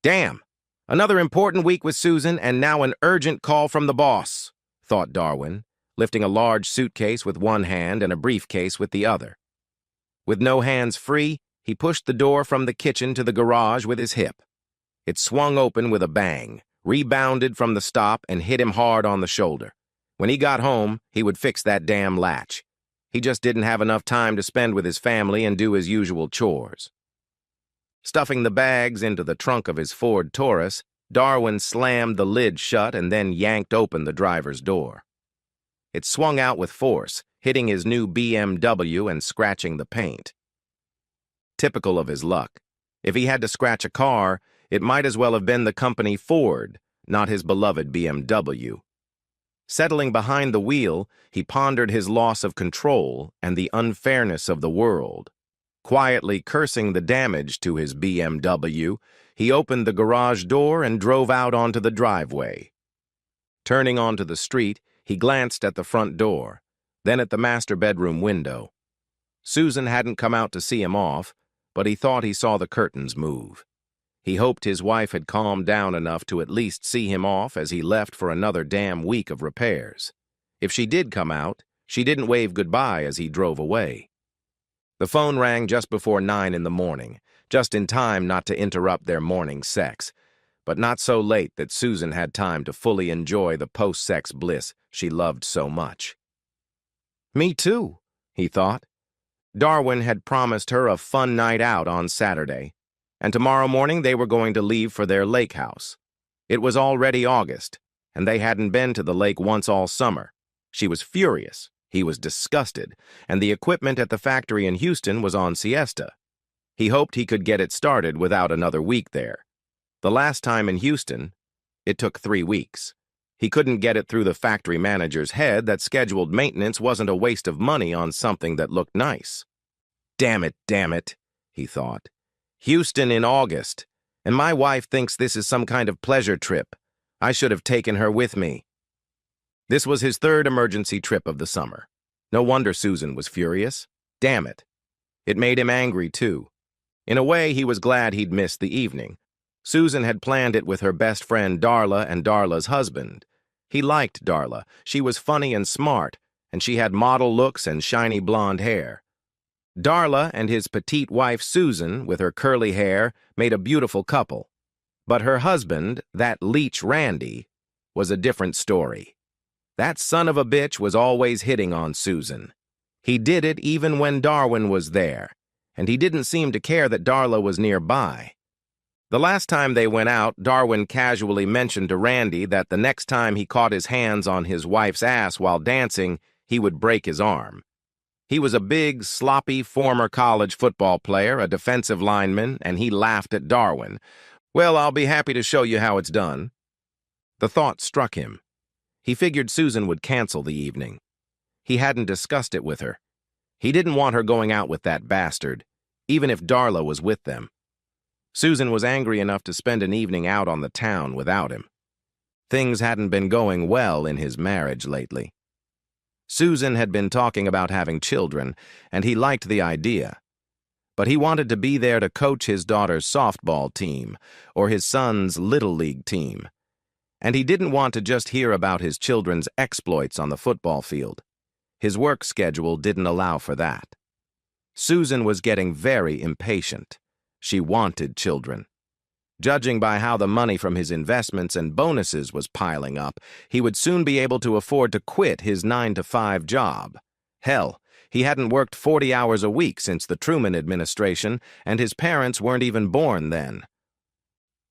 Damn! Another important week with Susan and now an urgent call from the boss, thought Darwin, lifting a large suitcase with one hand and a briefcase with the other. With no hands free, he pushed the door from the kitchen to the garage with his hip. It swung open with a bang, rebounded from the stop, and hit him hard on the shoulder. When he got home, he would fix that damn latch. He just didn't have enough time to spend with his family and do his usual chores. Stuffing the bags into the trunk of his Ford Taurus, Darwin slammed the lid shut and then yanked open the driver's door. It swung out with force, hitting his new BMW and scratching the paint. Typical of his luck. If he had to scratch a car, it might as well have been the company Ford, not his beloved BMW. Settling behind the wheel, he pondered his loss of control and the unfairness of the world. Quietly cursing the damage to his BMW, he opened the garage door and drove out onto the driveway. Turning onto the street, he glanced at the front door, then at the master bedroom window. Susan hadn't come out to see him off, but he thought he saw the curtains move. He hoped his wife had calmed down enough to at least see him off as he left for another damn week of repairs. If she did come out, she didn't wave goodbye as he drove away. The phone rang just before 9 in the morning, just in time not to interrupt their morning sex, but not so late that Susan had time to fully enjoy the post-sex bliss she loved so much. Me too, he thought. Darwin had promised her a fun night out on Saturday, and tomorrow morning they were going to leave for their lake house. It was already August, and they hadn't been to the lake once all summer. She was furious. He was disgusted, and the equipment at the factory in Houston was on siesta. He hoped he could get it started without another week there. The last time in Houston, it took 3 weeks. He couldn't get it through the factory manager's head that scheduled maintenance wasn't a waste of money on something that looked nice. Damn it, he thought. Houston in August, and my wife thinks this is some kind of pleasure trip. I should have taken her with me. This was his third emergency trip of the summer. No wonder Susan was furious. Damn it. It made him angry, too. In a way, he was glad he'd missed the evening. Susan had planned it with her best friend Darla and Darla's husband. He liked Darla. She was funny and smart, and she had model looks and shiny blonde hair. Darla and his petite wife Susan, with her curly hair, made a beautiful couple. But her husband, that leech Randy, was a different story. That son of a bitch was always hitting on Susan. He did it even when Darwin was there, and he didn't seem to care that Darla was nearby. The last time they went out, Darwin casually mentioned to Randy that the next time he caught his hands on his wife's ass while dancing, he would break his arm. He was a big, sloppy former college football player, a defensive lineman, and he laughed at Darwin. Well, I'll be happy to show you how it's done. The thought struck him. He figured Susan would cancel the evening. He hadn't discussed it with her. He didn't want her going out with that bastard, even if Darla was with them. Susan was angry enough to spend an evening out on the town without him. Things hadn't been going well in his marriage lately. Susan had been talking about having children, and he liked the idea. But he wanted to be there to coach his daughter's softball team or his son's Little League team. And he didn't want to just hear about his children's exploits on the football field. His work schedule didn't allow for that. Susan was getting very impatient. She wanted children. Judging by how the money from his investments and bonuses was piling up, he would soon be able to afford to quit his 9-to-5 job. Hell, he hadn't worked 40 hours a week since the Truman administration, and his parents weren't even born then.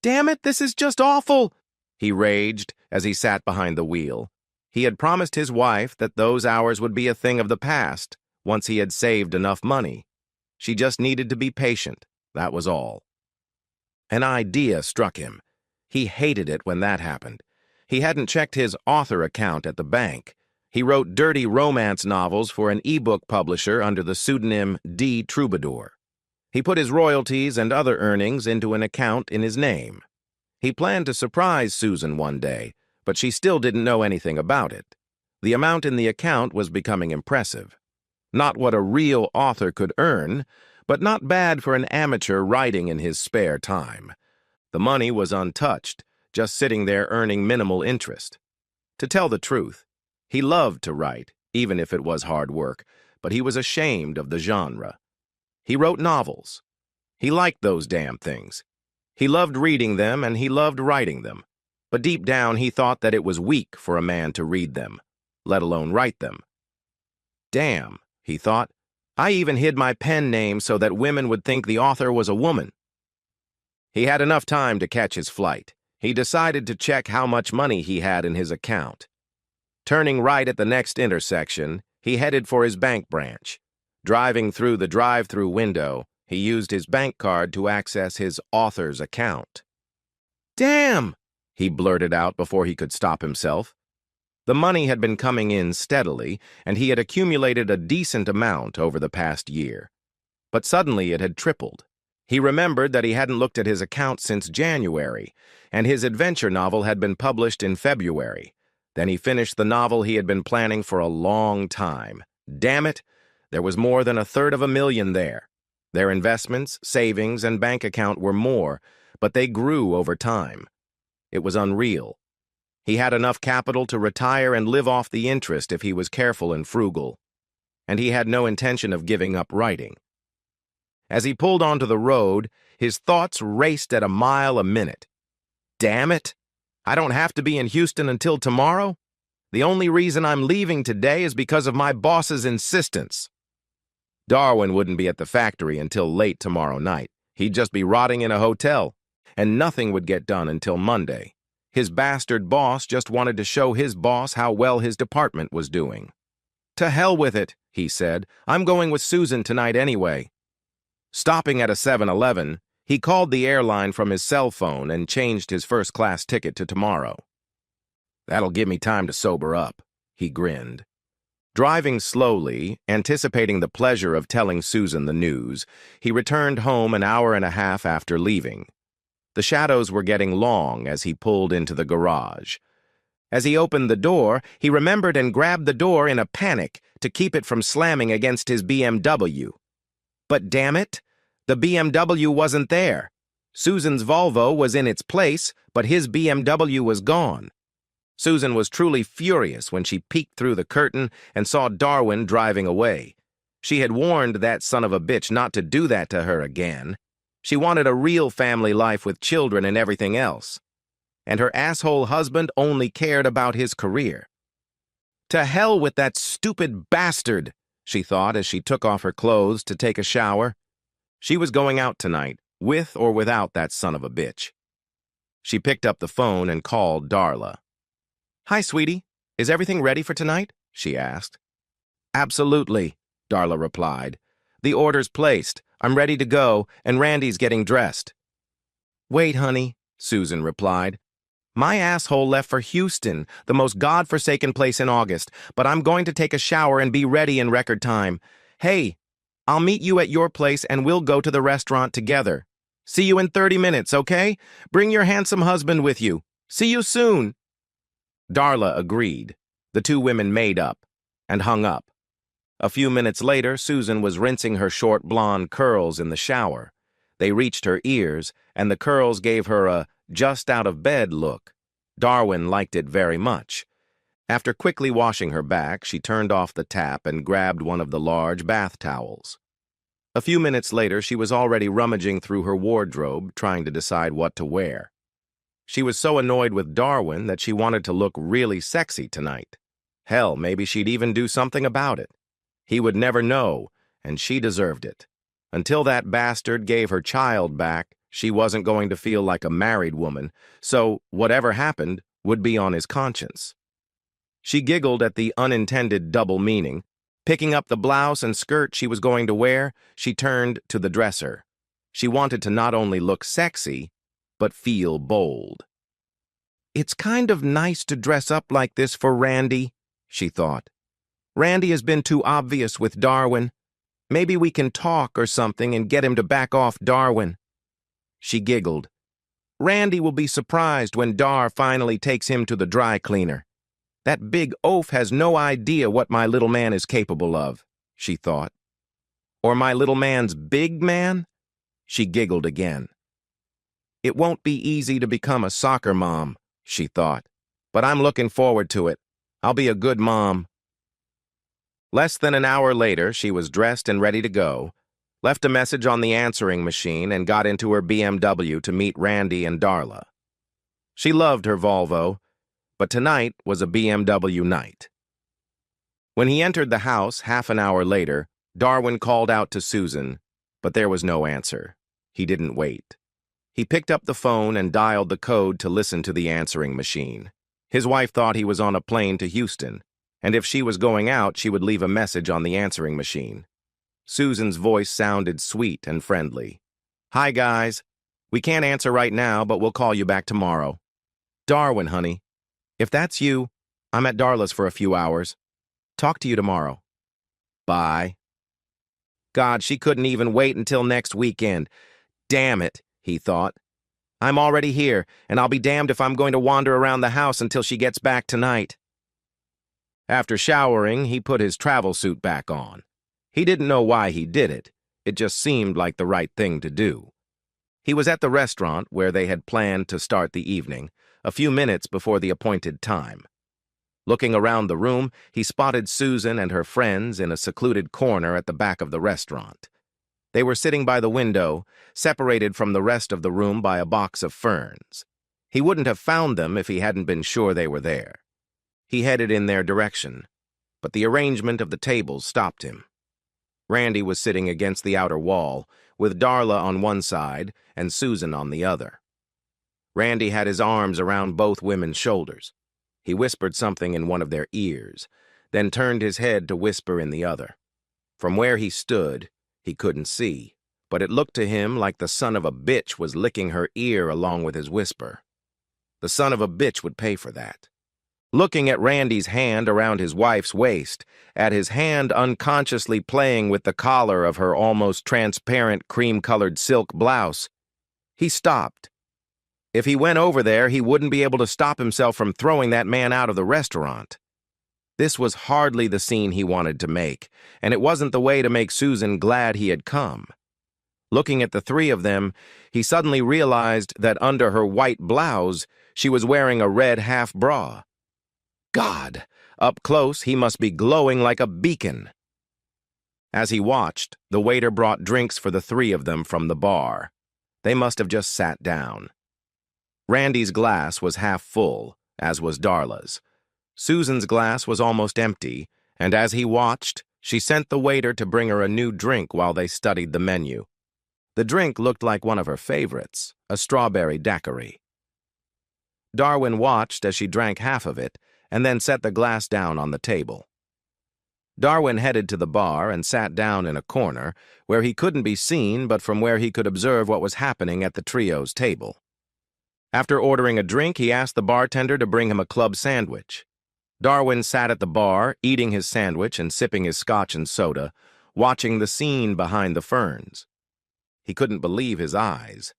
"Damn it, this is just awful!" he raged as he sat behind the wheel. He had promised his wife that those hours would be a thing of the past once he had saved enough money. She just needed to be patient, that was all. An idea struck him. He hated it when that happened. He hadn't checked his author account at the bank. He wrote dirty romance novels for an e-book publisher under the pseudonym D. Troubadour. He put his royalties and other earnings into an account in his name. He planned to surprise Susan one day, but she still didn't know anything about it. The amount in the account was becoming impressive. Not what a real author could earn, but not bad for an amateur writing in his spare time. The money was untouched, just sitting there earning minimal interest. To tell the truth, he loved to write, even if it was hard work, but he was ashamed of the genre. He wrote novels. He liked those damn things. He loved reading them and he loved writing them. But deep down he thought that it was weak for a man to read them, let alone write them. Damn, he thought, I even hid my pen name so that women would think the author was a woman. He had enough time to catch his flight. He decided to check how much money he had in his account. Turning right at the next intersection, he headed for his bank branch. Driving through the drive-through window, he used his bank card to access his author's account. Damn! He blurted out before he could stop himself. The money had been coming in steadily, and he had accumulated a decent amount over the past year. But suddenly it had tripled. He remembered that he hadn't looked at his account since January, and his adventure novel had been published in February. Then he finished the novel he had been planning for a long time. Damn it, there was more than $350,000 there. Their investments, savings, and bank account were more, but they grew over time. It was unreal. He had enough capital to retire and live off the interest if he was careful and frugal. And he had no intention of giving up writing. As he pulled onto the road, his thoughts raced at a mile a minute. Damn it! I don't have to be in Houston until tomorrow? The only reason I'm leaving today is because of my boss's insistence. Darwin wouldn't be at the factory until late tomorrow night. He'd just be rotting in a hotel, and nothing would get done until Monday. His bastard boss just wanted to show his boss how well his department was doing. To hell with it, he said. I'm going with Susan tonight anyway. Stopping at a 7-Eleven, he called the airline from his cell phone and changed his first-class ticket to tomorrow. That'll give me time to sober up, he grinned. Driving slowly, anticipating the pleasure of telling Susan the news, he returned home an hour and a half after leaving. The shadows were getting long as he pulled into the garage. As he opened the door, he remembered and grabbed the door in a panic to keep it from slamming against his BMW. But damn it, the BMW wasn't there. Susan's Volvo was in its place, but his BMW was gone. Susan was truly furious when she peeked through the curtain and saw Darwin driving away. She had warned that son of a bitch not to do that to her again. She wanted a real family life with children and everything else. And her asshole husband only cared about his career. To hell with that stupid bastard, she thought as she took off her clothes to take a shower. She was going out tonight, with or without that son of a bitch. She picked up the phone and called Darla. Hi, sweetie. Is everything ready for tonight? She asked. Absolutely, Darla replied. The order's placed. I'm ready to go, and Randy's getting dressed. Wait, honey, Susan replied. My asshole left for Houston, the most godforsaken place in August, but I'm going to take a shower and be ready in record time. Hey, I'll meet you at your place and we'll go to the restaurant together. See you in 30 minutes, okay? Bring your handsome husband with you. See you soon. Darla agreed. The two women made up and hung up. A few minutes later, Susan was rinsing her short blonde curls in the shower. They reached her ears, and the curls gave her a just-out-of-bed look. Darwin liked it very much. After quickly washing her back, she turned off the tap and grabbed one of the large bath towels. A few minutes later, she was already rummaging through her wardrobe, trying to decide what to wear. She was so annoyed with Darwin that she wanted to look really sexy tonight. Hell, maybe she'd even do something about it. He would never know, and she deserved it. Until that bastard gave her child back, she wasn't going to feel like a married woman, so whatever happened would be on his conscience. She giggled at the unintended double meaning. Picking up the blouse and skirt she was going to wear, she turned to the dresser. She wanted to not only look sexy, but feel bold. It's kind of nice to dress up like this for Randy, she thought. Randy has been too obvious with Darwin. Maybe we can talk or something and get him to back off Darwin. She giggled. Randy will be surprised when Dar finally takes him to the dry cleaner. That big oaf has no idea what my little man is capable of, she thought. Or my little man's big man? She giggled again. It won't be easy to become a soccer mom, she thought, but I'm looking forward to it. I'll be a good mom. Less than an hour later, she was dressed and ready to go, left a message on the answering machine, and got into her BMW to meet Randy and Darla. She loved her Volvo, but tonight was a BMW night. When he entered the house half an hour later, Darwin called out to Susan, but there was no answer. He didn't wait. He picked up the phone and dialed the code to listen to the answering machine. His wife thought he was on a plane to Houston, and if she was going out, she would leave a message on the answering machine. Susan's voice sounded sweet and friendly. "Hi, guys. We can't answer right now, but we'll call you back tomorrow." "Darwin, honey. If that's you, I'm at Darla's for a few hours. Talk to you tomorrow." "Bye." God, she couldn't even wait until next weekend. Damn it, he thought. I'm already here, and I'll be damned if I'm going to wander around the house until she gets back tonight. After showering, he put his travel suit back on. He didn't know why he did it. It just seemed like the right thing to do. He was at the restaurant where they had planned to start the evening, a few minutes before the appointed time. Looking around the room, he spotted Susan and her friends in a secluded corner at the back of the restaurant. They were sitting by the window, separated from the rest of the room by a box of ferns. He wouldn't have found them if he hadn't been sure they were there. He headed in their direction, but the arrangement of the tables stopped him. Randy was sitting against the outer wall, with Darla on one side and Susan on the other. Randy had his arms around both women's shoulders. He whispered something in one of their ears, then turned his head to whisper in the other. From where he stood, he couldn't see, but it looked to him like the son of a bitch was licking her ear along with his whisper. The son of a bitch would pay for that. Looking at Randy's hand around his wife's waist, at his hand unconsciously playing with the collar of her almost transparent cream-colored silk blouse, he stopped. If he went over there, he wouldn't be able to stop himself from throwing that man out of the restaurant. This was hardly the scene he wanted to make, and it wasn't the way to make Susan glad he had come. Looking at the three of them, he suddenly realized that under her white blouse, she was wearing a red half-bra. God, up close, he must be glowing like a beacon. As he watched, the waiter brought drinks for the three of them from the bar. They must have just sat down. Randy's glass was half full, as was Darla's. Susan's glass was almost empty, and as he watched, she sent the waiter to bring her a new drink while they studied the menu. The drink looked like one of her favorites, a strawberry daiquiri. Darwin watched as she drank half of it, and then set the glass down on the table. Darwin headed to the bar and sat down in a corner where he couldn't be seen but from where he could observe what was happening at the trio's table. After ordering a drink, he asked the bartender to bring him a club sandwich. Darwin sat at the bar, eating his sandwich and sipping his scotch and soda, watching the scene behind the ferns. He couldn't believe his eyes.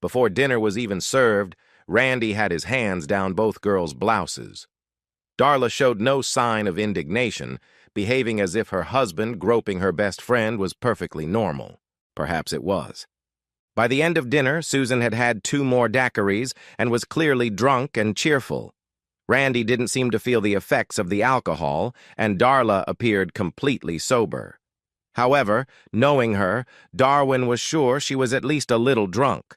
Before dinner was even served, Randy had his hands down both girls' blouses. Darla showed no sign of indignation, behaving as if her husband groping her best friend was perfectly normal. Perhaps it was. By the end of dinner, Susan had had 2 more daiquiris and was clearly drunk and cheerful. Randy didn't seem to feel the effects of the alcohol, and Darla appeared completely sober. However, knowing her, Darwin was sure she was at least a little drunk.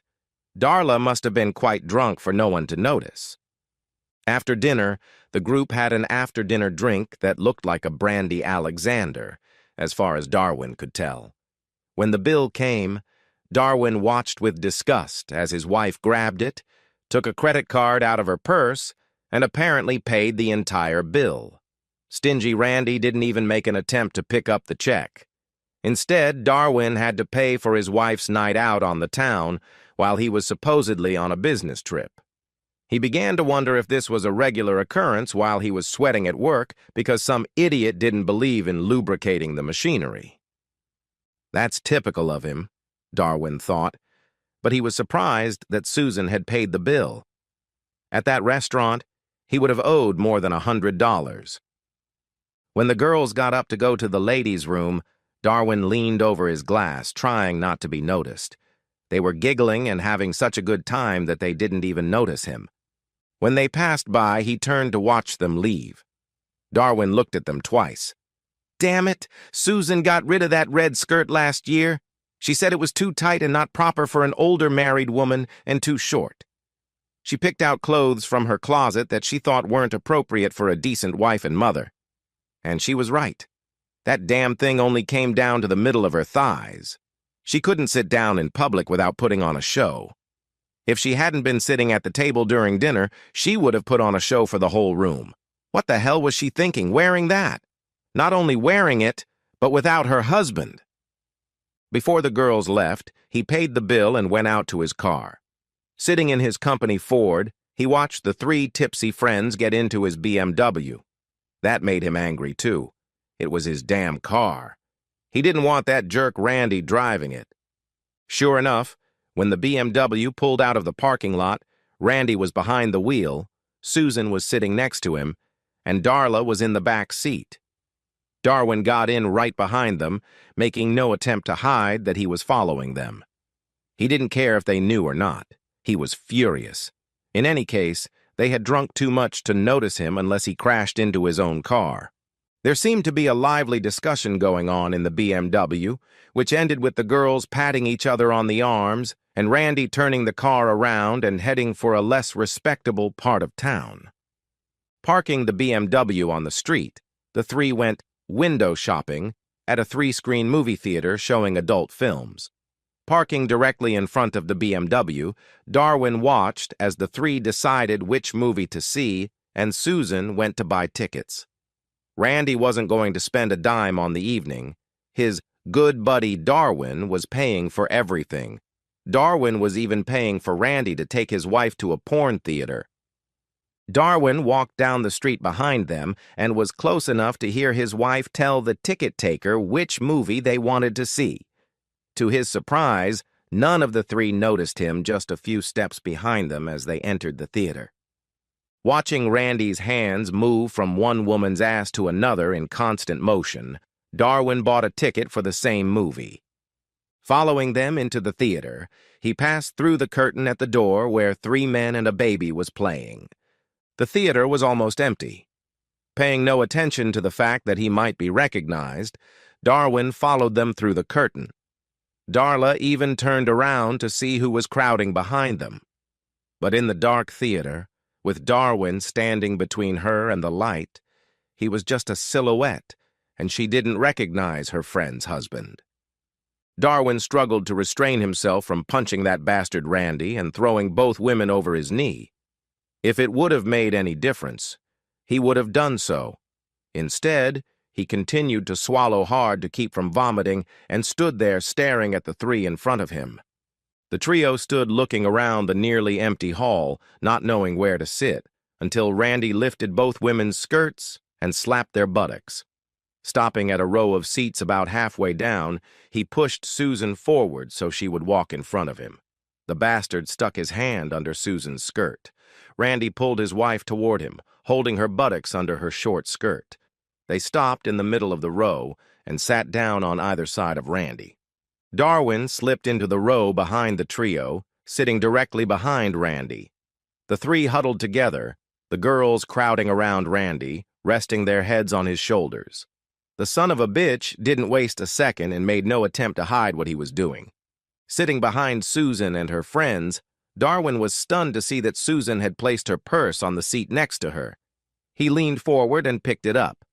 Darla must have been quite drunk for no one to notice. After dinner, the group had an after-dinner drink that looked like a brandy Alexander, as far as Darwin could tell. When the bill came, Darwin watched with disgust as his wife grabbed it, took a credit card out of her purse, and apparently paid the entire bill. Stingy Randy didn't even make an attempt to pick up the check. Instead, Darwin had to pay for his wife's night out on the town while he was supposedly on a business trip. He began to wonder if this was a regular occurrence while he was sweating at work because some idiot didn't believe in lubricating the machinery. That's typical of him, Darwin thought, but he was surprised that Susan had paid the bill. At that restaurant, he would have owed more than $100. When the girls got up to go to the ladies' room, Darwin leaned over his glass, trying not to be noticed. They were giggling and having such a good time that they didn't even notice him. When they passed by, he turned to watch them leave. Darwin looked at them twice. "Damn it! Susan got rid of that red skirt last year. She said it was too tight and not proper for an older married woman and too short." She picked out clothes from her closet that she thought weren't appropriate for a decent wife and mother. And she was right. That damn thing only came down to the middle of her thighs. She couldn't sit down in public without putting on a show. If she hadn't been sitting at the table during dinner, she would have put on a show for the whole room. What the hell was she thinking, wearing that? Not only wearing it, but without her husband. Before the girls left, he paid the bill and went out to his car. Sitting in his company Ford, he watched the three tipsy friends get into his BMW. That made him angry, too. It was his damn car. He didn't want that jerk Randy driving it. Sure enough, when the BMW pulled out of the parking lot, Randy was behind the wheel, Susan was sitting next to him, and Darla was in the back seat. Darwin got in right behind them, making no attempt to hide that he was following them. He didn't care if they knew or not. He was furious. In any case, they had drunk too much to notice him unless he crashed into his own car. There seemed to be a lively discussion going on in the BMW, which ended with the girls patting each other on the arms and Randy turning the car around and heading for a less respectable part of town. Parking the BMW on the street, the three went window shopping at a 3-screen movie theater showing adult films. Parking directly in front of the BMW, Darwin watched as the three decided which movie to see, and Susan went to buy tickets. Randy wasn't going to spend a dime on the evening. His good buddy Darwin was paying for everything. Darwin was even paying for Randy to take his wife to a porn theater. Darwin walked down the street behind them and was close enough to hear his wife tell the ticket taker which movie they wanted to see. To his surprise, none of the three noticed him just a few steps behind them as they entered the theater. Watching Randy's hands move from one woman's ass to another in constant motion, Darwin bought a ticket for the same movie. Following them into the theater, he passed through the curtain at the door where 3 men and a baby was playing. The theater was almost empty. Paying no attention to the fact that he might be recognized, Darwin followed them through the curtain. Darla even turned around to see who was crowding behind them. But in the dark theater, with Darwin standing between her and the light, he was just a silhouette, and she didn't recognize her friend's husband. Darwin struggled to restrain himself from punching that bastard Randy and throwing both women over his knee. If it would have made any difference, he would have done so. Instead, he continued to swallow hard to keep from vomiting and stood there staring at the three in front of him. The trio stood looking around the nearly empty hall, not knowing where to sit, until Randy lifted both women's skirts and slapped their buttocks. Stopping at a row of seats about halfway down, he pushed Susan forward so she would walk in front of him. The bastard stuck his hand under Susan's skirt. Randy pulled his wife toward him, holding her buttocks under her short skirt. They stopped in the middle of the row and sat down on either side of Randy. Darwin slipped into the row behind the trio, sitting directly behind Randy. The three huddled together, the girls crowding around Randy, resting their heads on his shoulders. The son of a bitch didn't waste a second and made no attempt to hide what he was doing. Sitting behind Susan and her friends, Darwin was stunned to see that Susan had placed her purse on the seat next to her. He leaned forward and picked it up.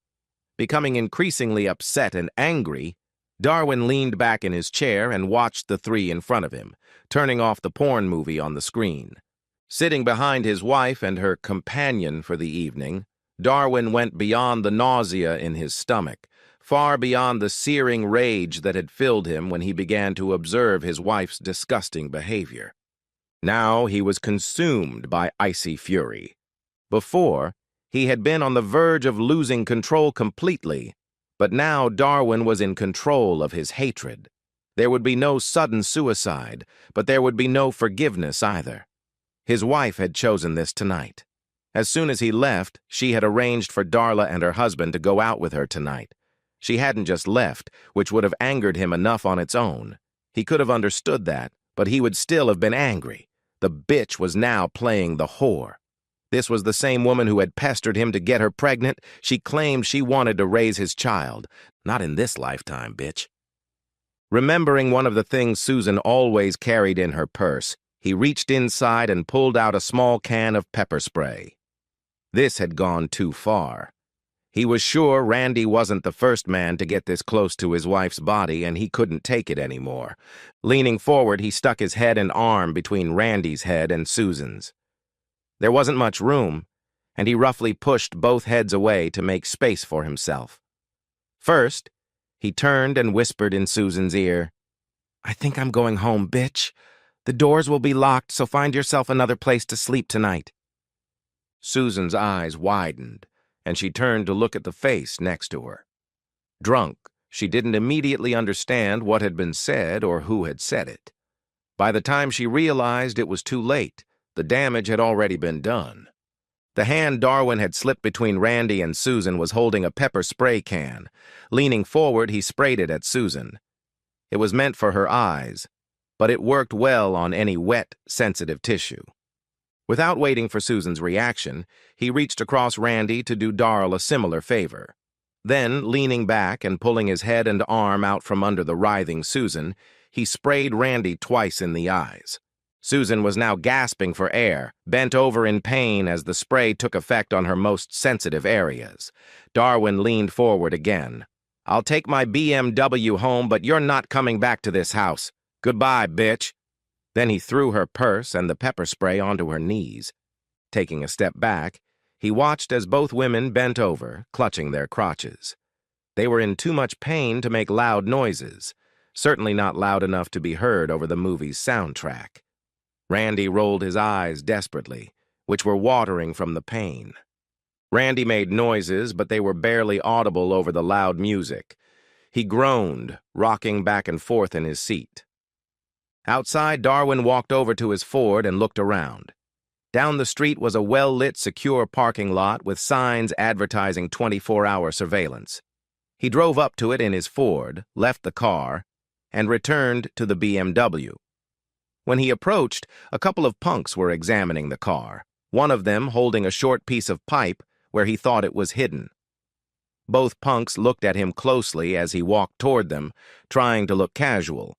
Becoming increasingly upset and angry, Darwin leaned back in his chair and watched the three in front of him, turning off the porn movie on the screen. Sitting behind his wife and her companion for the evening, Darwin went beyond the nausea in his stomach, far beyond the searing rage that had filled him when he began to observe his wife's disgusting behavior. Now he was consumed by icy fury. Before, he had been on the verge of losing control completely, but now Darwin was in control of his hatred. There would be no sudden suicide, but there would be no forgiveness either. His wife had chosen this tonight. As soon as he left, she had arranged for Darla and her husband to go out with her tonight. She hadn't just left, which would have angered him enough on its own. He could have understood that, But he would still have been angry. The bitch was now playing the whore. This was the same woman who had pestered him to get her pregnant. She claimed she wanted to raise his child. Not in this lifetime, bitch. Remembering one of the things Susan always carried in her purse, he reached inside and pulled out a small can of pepper spray. This had gone too far. He was sure Randy wasn't the first man to get this close to his wife's body, and he couldn't take it anymore. Leaning forward, he stuck his head and arm between Randy's head and Susan's. There wasn't much room, and he roughly pushed both heads away to make space for himself. First, he turned and whispered in Susan's ear, "I think I'm going home, bitch. The doors will be locked, so find yourself another place to sleep tonight." Susan's eyes widened, and she turned to look at the face next to her. Drunk, she didn't immediately understand what had been said or who had said it. By the time she realized it was too late, the damage had already been done. The hand Darwin had slipped between Randy and Susan was holding a pepper spray can. Leaning forward, he sprayed it at Susan. It was meant for her eyes, but it worked well on any wet, sensitive tissue. Without waiting for Susan's reaction, he reached across Randy to do Darl a similar favor. Then, leaning back and pulling his head and arm out from under the writhing Susan, he sprayed Randy twice in the eyes. Susan was now gasping for air, bent over in pain as the spray took effect on her most sensitive areas. Darwin leaned forward again. "I'll take my BMW home, but you're not coming back to this house. Goodbye, bitch." Then he threw her purse and the pepper spray onto her knees. Taking a step back, he watched as both women bent over, clutching their crotches. They were in too much pain to make loud noises, certainly not loud enough to be heard over the movie's soundtrack. Randy rolled his eyes desperately, which were watering from the pain. Randy made noises, but they were barely audible over the loud music. He groaned, rocking back and forth in his seat. Outside, Darwin walked over to his Ford and looked around. Down the street was a well-lit, secure parking lot with signs advertising 24-hour surveillance. He drove up to it in his Ford, left the car, and returned to the BMW. When he approached, a couple of punks were examining the car, one of them holding a short piece of pipe where he thought it was hidden. Both punks looked at him closely as he walked toward them, trying to look casual.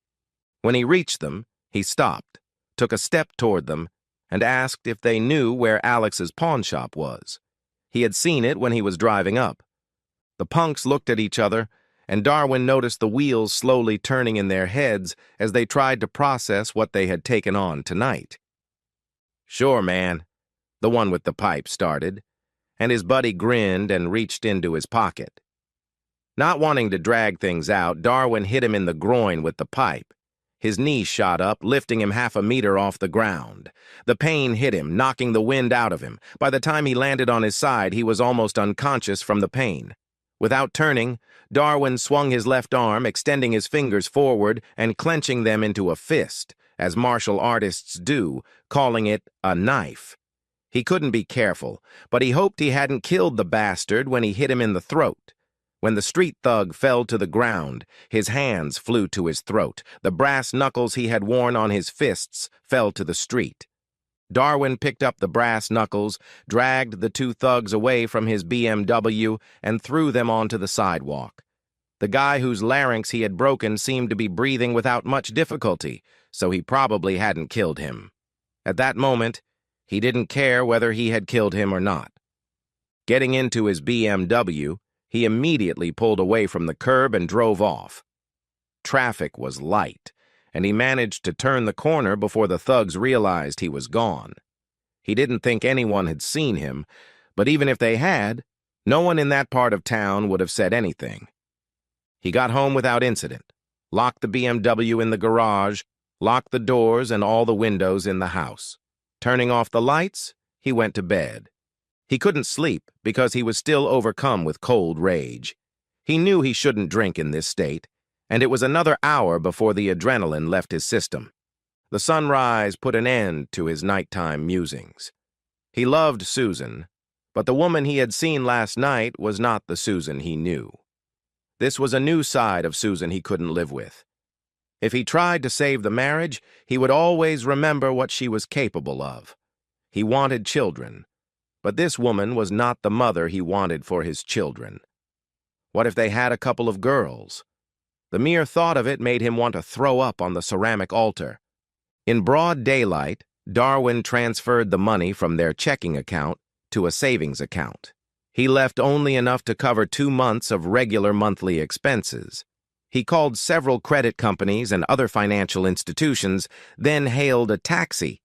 When he reached them, he stopped, took a step toward them, and asked if they knew where Alex's pawn shop was. He had seen it when he was driving up. The punks looked at each other, and Darwin noticed the wheels slowly turning in their heads as they tried to process what they had taken on tonight. "Sure, man," the one with the pipe started, and his buddy grinned and reached into his pocket. Not wanting to drag things out, Darwin hit him in the groin with the pipe. His knee shot up, lifting him 1/2 meter off the ground. The pain hit him, knocking the wind out of him. By the time he landed on his side, he was almost unconscious from the pain. Without turning, Darwin swung his left arm, extending his fingers forward and clenching them into a fist, as martial artists do, calling it a knife. He couldn't be careful, but he hoped he hadn't killed the bastard when he hit him in the throat. When the street thug fell to the ground, his hands flew to his throat. The brass knuckles he had worn on his fists fell to the street. Darwin picked up the brass knuckles, dragged the two thugs away from his BMW, and threw them onto the sidewalk. The guy whose larynx he had broken seemed to be breathing without much difficulty, so he probably hadn't killed him. At that moment, he didn't care whether he had killed him or not. Getting into his BMW, he immediately pulled away from the curb and drove off. Traffic was light, and he managed to turn the corner before the thugs realized he was gone. He didn't think anyone had seen him, but even if they had, no one in that part of town would have said anything. He got home without incident, locked the BMW in the garage, locked the doors and all the windows in the house. Turning off the lights, he went to bed. He couldn't sleep because he was still overcome with cold rage. He knew he shouldn't drink in this state, and it was another hour before the adrenaline left his system. The sunrise put an end to his nighttime musings. He loved Susan, but the woman he had seen last night was not the Susan he knew. This was a new side of Susan he couldn't live with. If he tried to save the marriage, he would always remember what she was capable of. He wanted children, but this woman was not the mother he wanted for his children. What if they had a couple of girls? The mere thought of it made him want to throw up on the ceramic altar. In broad daylight, Darwin transferred the money from their checking account to a savings account. He left only enough to cover 2 months of regular monthly expenses. He called several credit companies and other financial institutions, then hailed a taxi.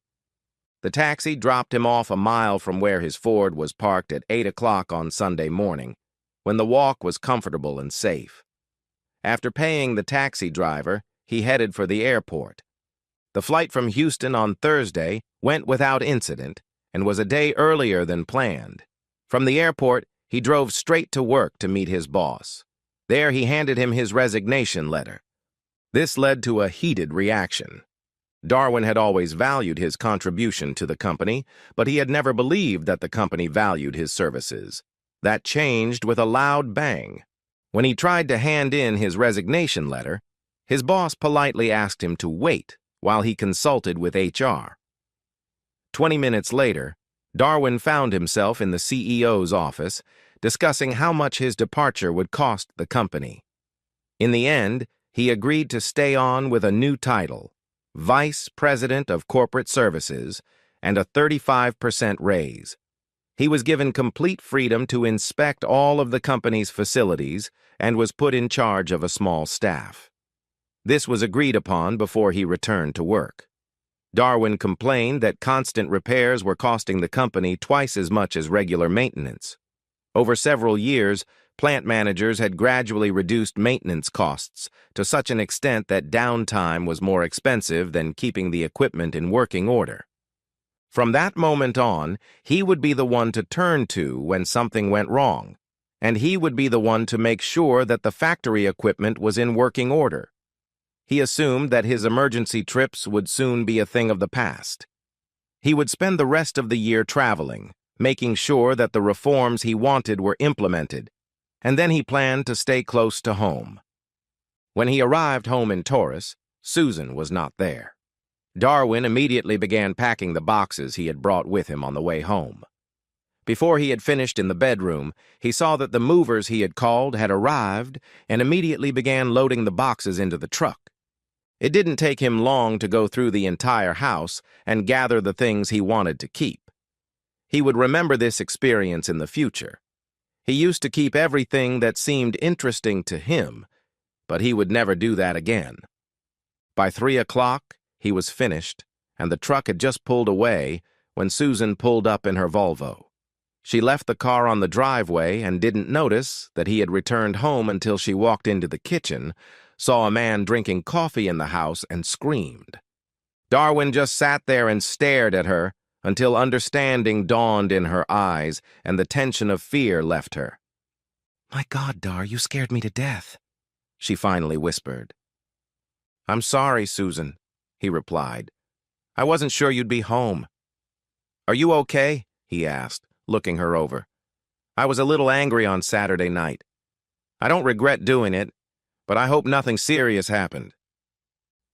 The taxi dropped him off a mile from where his Ford was parked at 8 o'clock on Sunday morning, when the walk was comfortable and safe. After paying the taxi driver, he headed for the airport. The flight from Houston on Thursday went without incident and was a day earlier than planned. From the airport, he drove straight to work to meet his boss. There, he handed him his resignation letter. This led to a heated reaction. Darwin had always valued his contribution to the company, but he had never believed that the company valued his services. That changed with a loud bang. When he tried to hand in his resignation letter, his boss politely asked him to wait while he consulted with HR. 20 minutes later, Darwin found himself in the CEO's office discussing how much his departure would cost the company. In the end, he agreed to stay on with a new title, Vice President of Corporate Services, and a 35% raise. He was given complete freedom to inspect all of the company's facilities and was put in charge of a small staff. This was agreed upon before he returned to work. Darwin complained that constant repairs were costing the company twice as much as regular maintenance. Over several years, plant managers had gradually reduced maintenance costs to such an extent that downtime was more expensive than keeping the equipment in working order. From that moment on, he would be the one to turn to when something went wrong, and he would be the one to make sure that the factory equipment was in working order. He assumed that his emergency trips would soon be a thing of the past. He would spend the rest of the year traveling, making sure that the reforms he wanted were implemented, and then he planned to stay close to home. When he arrived home in Taurus, Susan was not there. Darwin immediately began packing the boxes he had brought with him on the way home. Before he had finished in the bedroom, he saw that the movers he had called had arrived and immediately began loading the boxes into the truck. It didn't take him long to go through the entire house and gather the things he wanted to keep. He would remember this experience in the future. He used to keep everything that seemed interesting to him, but he would never do that again. By 3 o'clock, he was finished, and the truck had just pulled away when Susan pulled up in her Volvo. She left the car on the driveway and didn't notice that he had returned home until she walked into the kitchen, saw a man drinking coffee in the house, and screamed. Darwin just sat there and stared at her until understanding dawned in her eyes and the tension of fear left her. "My God, Dar, you scared me to death," she finally whispered. "I'm sorry, Susan," he replied. "I wasn't sure you'd be home." "Are you okay?" he asked, looking her over. "I was a little angry on Saturday night. I don't regret doing it, but I hope nothing serious happened."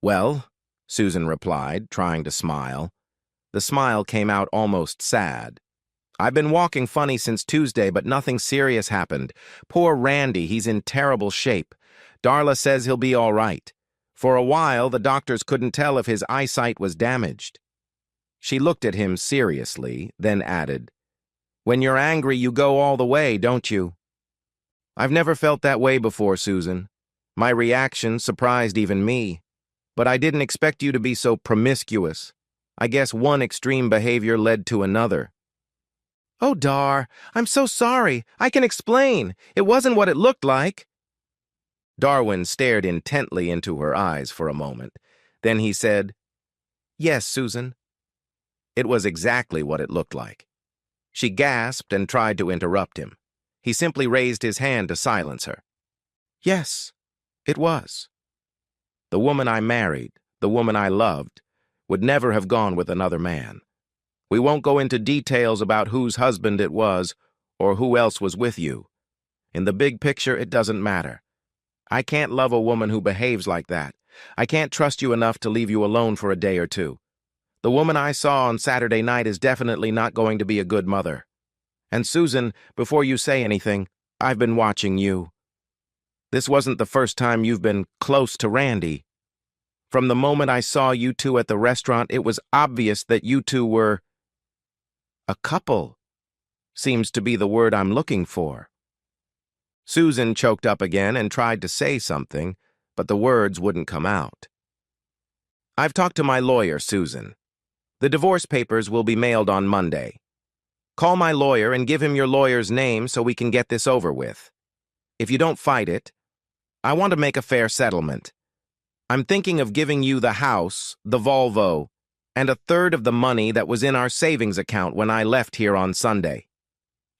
"Well," Susan replied, trying to smile. The smile came out almost sad. "I've been walking funny since Tuesday, but nothing serious happened. Poor Randy, he's in terrible shape. Darla says he'll be all right. For a while, the doctors couldn't tell if his eyesight was damaged." She looked at him seriously, then added, "When you're angry, you go all the way, don't you?" "I've never felt that way before, Susan. My reaction surprised even me. But I didn't expect you to be so promiscuous. I guess one extreme behavior led to another." "Oh, Dar, I'm so sorry. I can explain. It wasn't what it looked like." Darwin stared intently into her eyes for a moment. Then he said, "Yes, Susan." It was exactly what it looked like. She gasped and tried to interrupt him. He simply raised his hand to silence her. "Yes, it was. The woman I married, the woman I loved, would never have gone with another man. We won't go into details about whose husband it was or who else was with you. In the big picture, it doesn't matter. I can't love a woman who behaves like that, I can't trust you enough to leave you alone for a day or two. The woman I saw on Saturday night is definitely not going to be a good mother. And Susan, before you say anything, I've been watching you. This wasn't the first time you've been close to Randy. From the moment I saw you two at the restaurant, it was obvious that you two were a couple. Seems to be the word I'm looking for. Susan choked up again and tried to say something, but the words wouldn't come out. I've talked to my lawyer, Susan. The divorce papers will be mailed on Monday. Call my lawyer and give him your lawyer's name so we can get this over with. If you don't fight it, I want to make a fair settlement. I'm thinking of giving you the house, the Volvo, and a third of the money that was in our savings account when I left here on Sunday.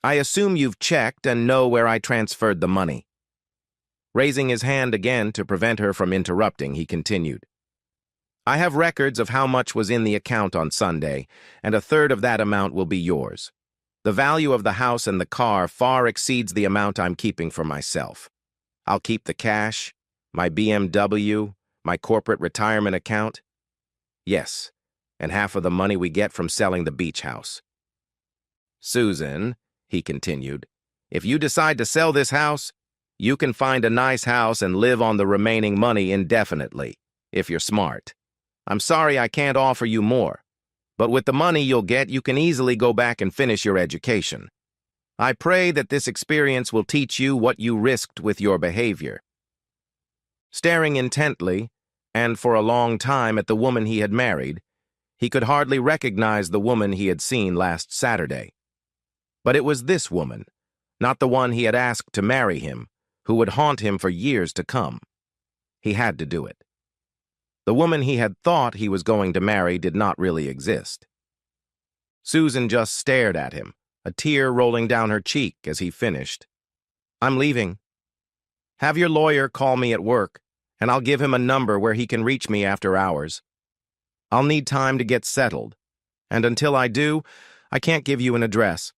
I assume you've checked and know where I transferred the money. Raising his hand again to prevent her from interrupting, he continued. I have records of how much was in the account on Sunday, and a third of that amount will be yours. The value of the house and the car far exceeds the amount I'm keeping for myself. I'll keep the cash, my BMW, my corporate retirement account. Yes, and half of the money we get from selling the beach house. Susan, he continued, if you decide to sell this house, you can find a nice house and live on the remaining money indefinitely, if you're smart. I'm sorry I can't offer you more, but with the money you'll get, you can easily go back and finish your education. I pray that this experience will teach you what you risked with your behavior. Staring intently, and for a long time at the woman he had married, he could hardly recognize the woman he had seen last Saturday. But it was this woman, not the one he had asked to marry him, who would haunt him for years to come. He had to do it. The woman he had thought he was going to marry did not really exist. Susan just stared at him, a tear rolling down her cheek as he finished. I'm leaving. Have your lawyer call me at work, and I'll give him a number where he can reach me after hours. I'll need time to get settled, and until I do, I can't give you an address.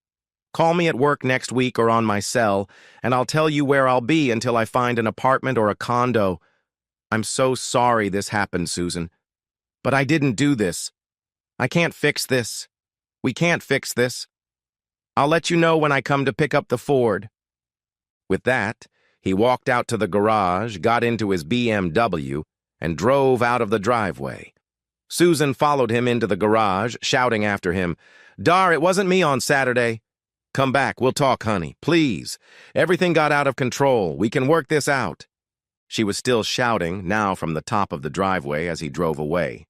Call me at work next week or on my cell, and I'll tell you where I'll be until I find an apartment or a condo. I'm so sorry this happened, Susan. But I didn't do this. I can't fix this. We can't fix this. I'll let you know when I come to pick up the Ford. With that, he walked out to the garage, got into his BMW, and drove out of the driveway. Susan followed him into the garage, shouting after him, Dar, it wasn't me on Saturday. Come back, we'll talk, honey, please. Everything got out of control. We can work this out. She was still shouting, now from the top of the driveway as he drove away.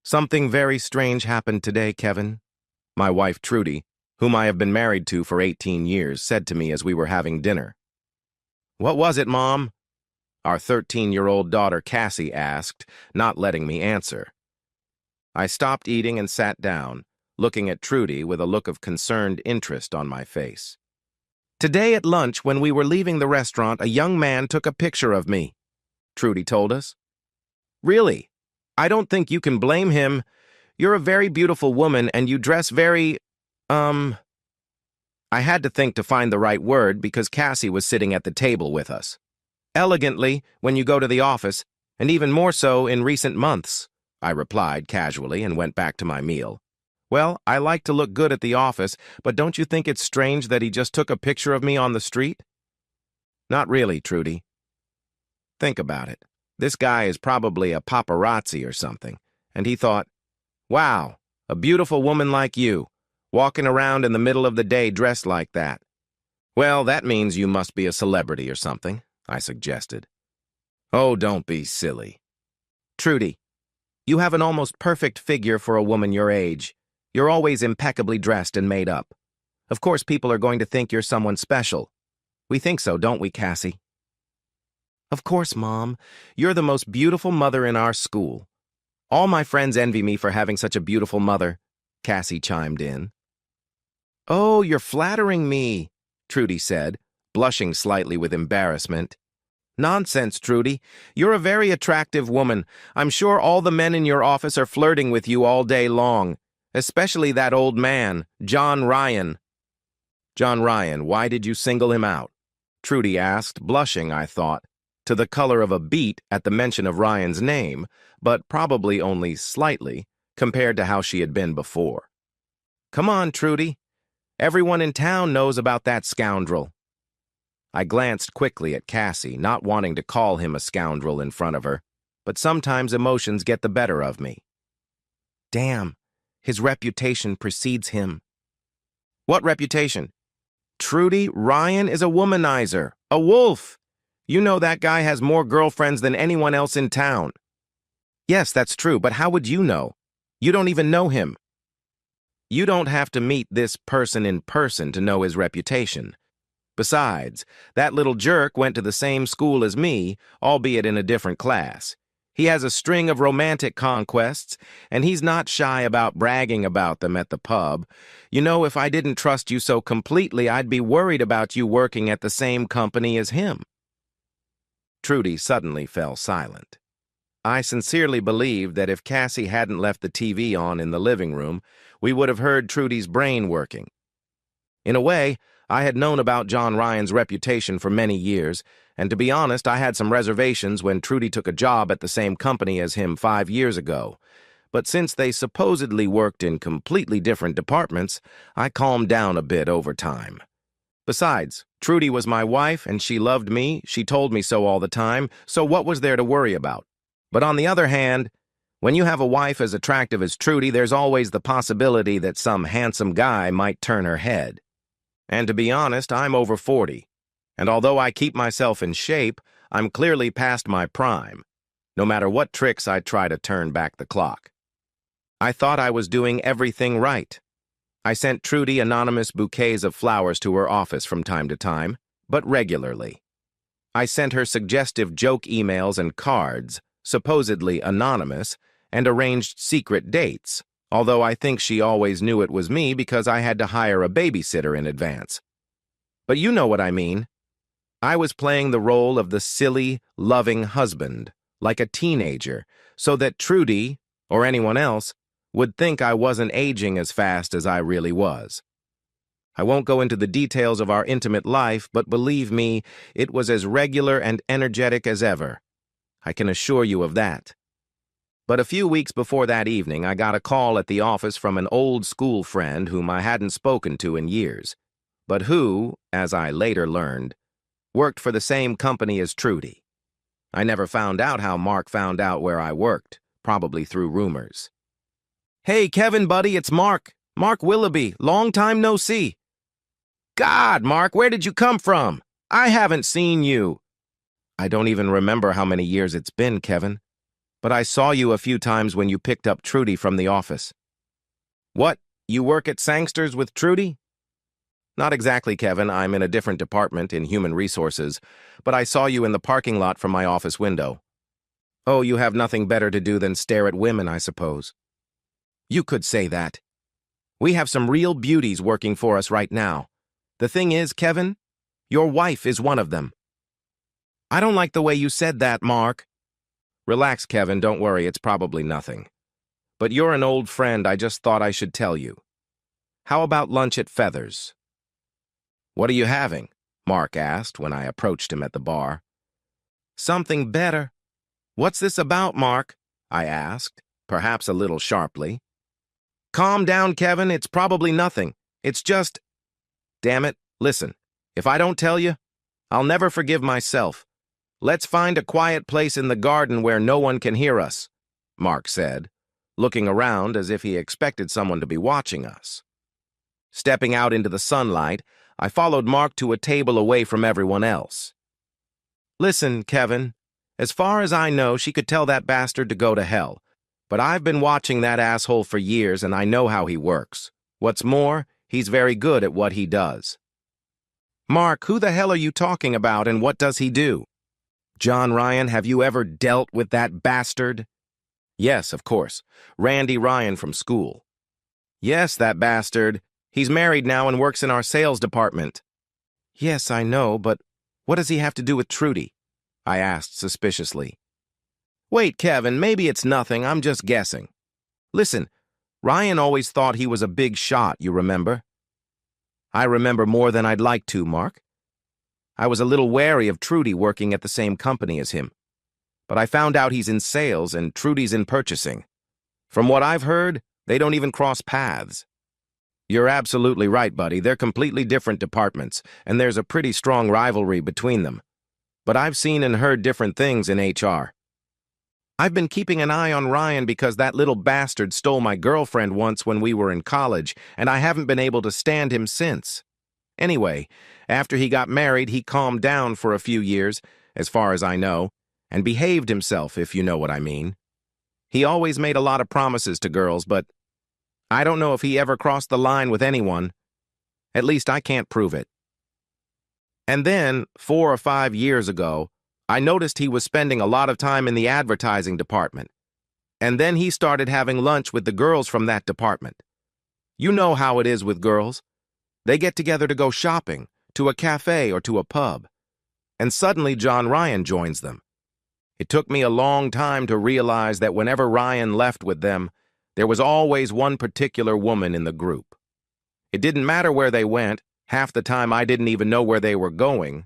Something very strange happened today, Kevin. My wife, Trudy, whom I have been married to for 18 years, said to me as we were having dinner. What was it, Mom? Our 13-year-old daughter, Cassie, asked, not letting me answer. I stopped eating and sat down, looking at Trudy with a look of concerned interest on my face. Today at lunch, when we were leaving the restaurant, a young man took a picture of me, Trudy told us. Really? I don't think you can blame him. You're a very beautiful woman and you dress very, I had to think to find the right word because Cassie was sitting at the table with us. Elegantly when you go to the office, and even more so in recent months, I replied casually and went back to my meal. Well, I like to look good at the office, but don't you think it's strange that he just took a picture of me on the street? Not really, Trudy. Think about it. This guy is probably a paparazzi or something. And he thought, wow, a beautiful woman like you, walking around in the middle of the day dressed like that. Well, that means you must be a celebrity or something, I suggested. Oh, don't be silly. Trudy, you have an almost perfect figure for a woman your age. You're always impeccably dressed and made up. Of course, people are going to think you're someone special. We think so, don't we, Cassie? Of course, Mom. You're the most beautiful mother in our school. All my friends envy me for having such a beautiful mother, Cassie chimed in. Oh, you're flattering me, Trudy said, blushing slightly with embarrassment. Nonsense, Trudy. You're a very attractive woman. I'm sure all the men in your office are flirting with you all day long, especially that old man, John Ryan. John Ryan, why did you single him out? Trudy asked, blushing, I thought, to the color of a beet at the mention of Ryan's name, but probably only slightly, compared to how she had been before. Come on, Trudy. Everyone in town knows about that scoundrel. I glanced quickly at Cassie, not wanting to call him a scoundrel in front of her, but sometimes emotions get the better of me. Damn, his reputation precedes him. What reputation? Trudy, Ryan is a womanizer, a wolf. You know that guy has more girlfriends than anyone else in town. Yes, that's true, but how would you know? You don't even know him. You don't have to meet this person in person to know his reputation. Besides, that little jerk went to the same school as me, albeit in a different class. He has a string of romantic conquests, and he's not shy about bragging about them at the pub. You know, if I didn't trust you so completely, I'd be worried about you working at the same company as him. Trudy suddenly fell silent. I sincerely believed that if Cassie hadn't left the TV on in the living room, we would have heard Trudy's brain working. In a way, I had known about John Ryan's reputation for many years, and to be honest, I had some reservations when Trudy took a job at the same company as him 5 years ago. But since they supposedly worked in completely different departments, I calmed down a bit over time. Besides, Trudy was my wife, and she loved me. She told me so all the time, so what was there to worry about? But on the other hand, when you have a wife as attractive as Trudy, there's always the possibility that some handsome guy might turn her head. And to be honest, I'm over 40. And although I keep myself in shape, I'm clearly past my prime, no matter what tricks I try to turn back the clock. I thought I was doing everything right. I sent Trudy anonymous bouquets of flowers to her office from time to time, but regularly. I sent her suggestive joke emails and cards, supposedly anonymous, and arranged secret dates, although I think she always knew it was me because I had to hire a babysitter in advance. But you know what I mean. I was playing the role of the silly, loving husband, like a teenager, so that Trudy, or anyone else, would think I wasn't aging as fast as I really was. I won't go into the details of our intimate life, but believe me, it was as regular and energetic as ever. I can assure you of that. But a few weeks before that evening, I got a call at the office from an old school friend whom I hadn't spoken to in years, but who, as I later learned, worked for the same company as Trudy. I never found out how Mark found out where I worked, probably through rumors. Hey, Kevin, buddy, it's Mark. Mark Willoughby, long time no see. God, Mark, where did you come from? I haven't seen you. I don't even remember how many years it's been, Kevin. But I saw you a few times when you picked up Trudy from the office. What, you work at Sangster's with Trudy? Not exactly, Kevin. I'm in a different department in human resources, but I saw you in the parking lot from my office window. Oh, you have nothing better to do than stare at women, I suppose. You could say that. We have some real beauties working for us right now. The thing is, Kevin, your wife is one of them. I don't like the way you said that, Mark. Relax, Kevin, don't worry, it's probably nothing. But you're an old friend, I just thought I should tell you. How about lunch at Feathers? What are you having? Mark asked when I approached him at the bar. Something better. What's this about, Mark? I asked, perhaps a little sharply. Calm down, Kevin, it's probably nothing. It's just... Damn it, listen, if I don't tell you, I'll never forgive myself. Let's find a quiet place in the garden where no one can hear us, Mark said, looking around as if he expected someone to be watching us. Stepping out into the sunlight, I followed Mark to a table away from everyone else. Listen, Kevin, as far as I know, she could tell that bastard to go to hell. But I've been watching that asshole for years and I know how he works. What's more, he's very good at what he does. Mark, who the hell are you talking about and what does he do? John Ryan, have you ever dealt with that bastard? Yes, of course. Randy Ryan from school. Yes, that bastard. He's married now and works in our sales department. Yes, I know, but what does he have to do with Trudy? I asked suspiciously. Wait, Kevin, maybe it's nothing. I'm just guessing. Listen, Ryan always thought he was a big shot, you remember? I remember more than I'd like to, Mark. I was a little wary of Trudy working at the same company as him. But I found out he's in sales and Trudy's in purchasing. From what I've heard, they don't even cross paths. You're absolutely right, buddy. They're completely different departments, and there's a pretty strong rivalry between them. But I've seen and heard different things in HR. I've been keeping an eye on Ryan because that little bastard stole my girlfriend once when we were in college, and I haven't been able to stand him since. Anyway, after he got married, he calmed down for a few years, as far as I know, and behaved himself, if you know what I mean. He always made a lot of promises to girls, but I don't know if he ever crossed the line with anyone. At least I can't prove it. And then, 4 or 5 years ago, I noticed he was spending a lot of time in the advertising department. And then he started having lunch with the girls from that department. You know how it is with girls. They get together to go shopping, to a cafe or to a pub. And suddenly John Ryan joins them. It took me a long time to realize that whenever Ryan left with them, there was always one particular woman in the group. It didn't matter where they went. Half the time I didn't even know where they were going.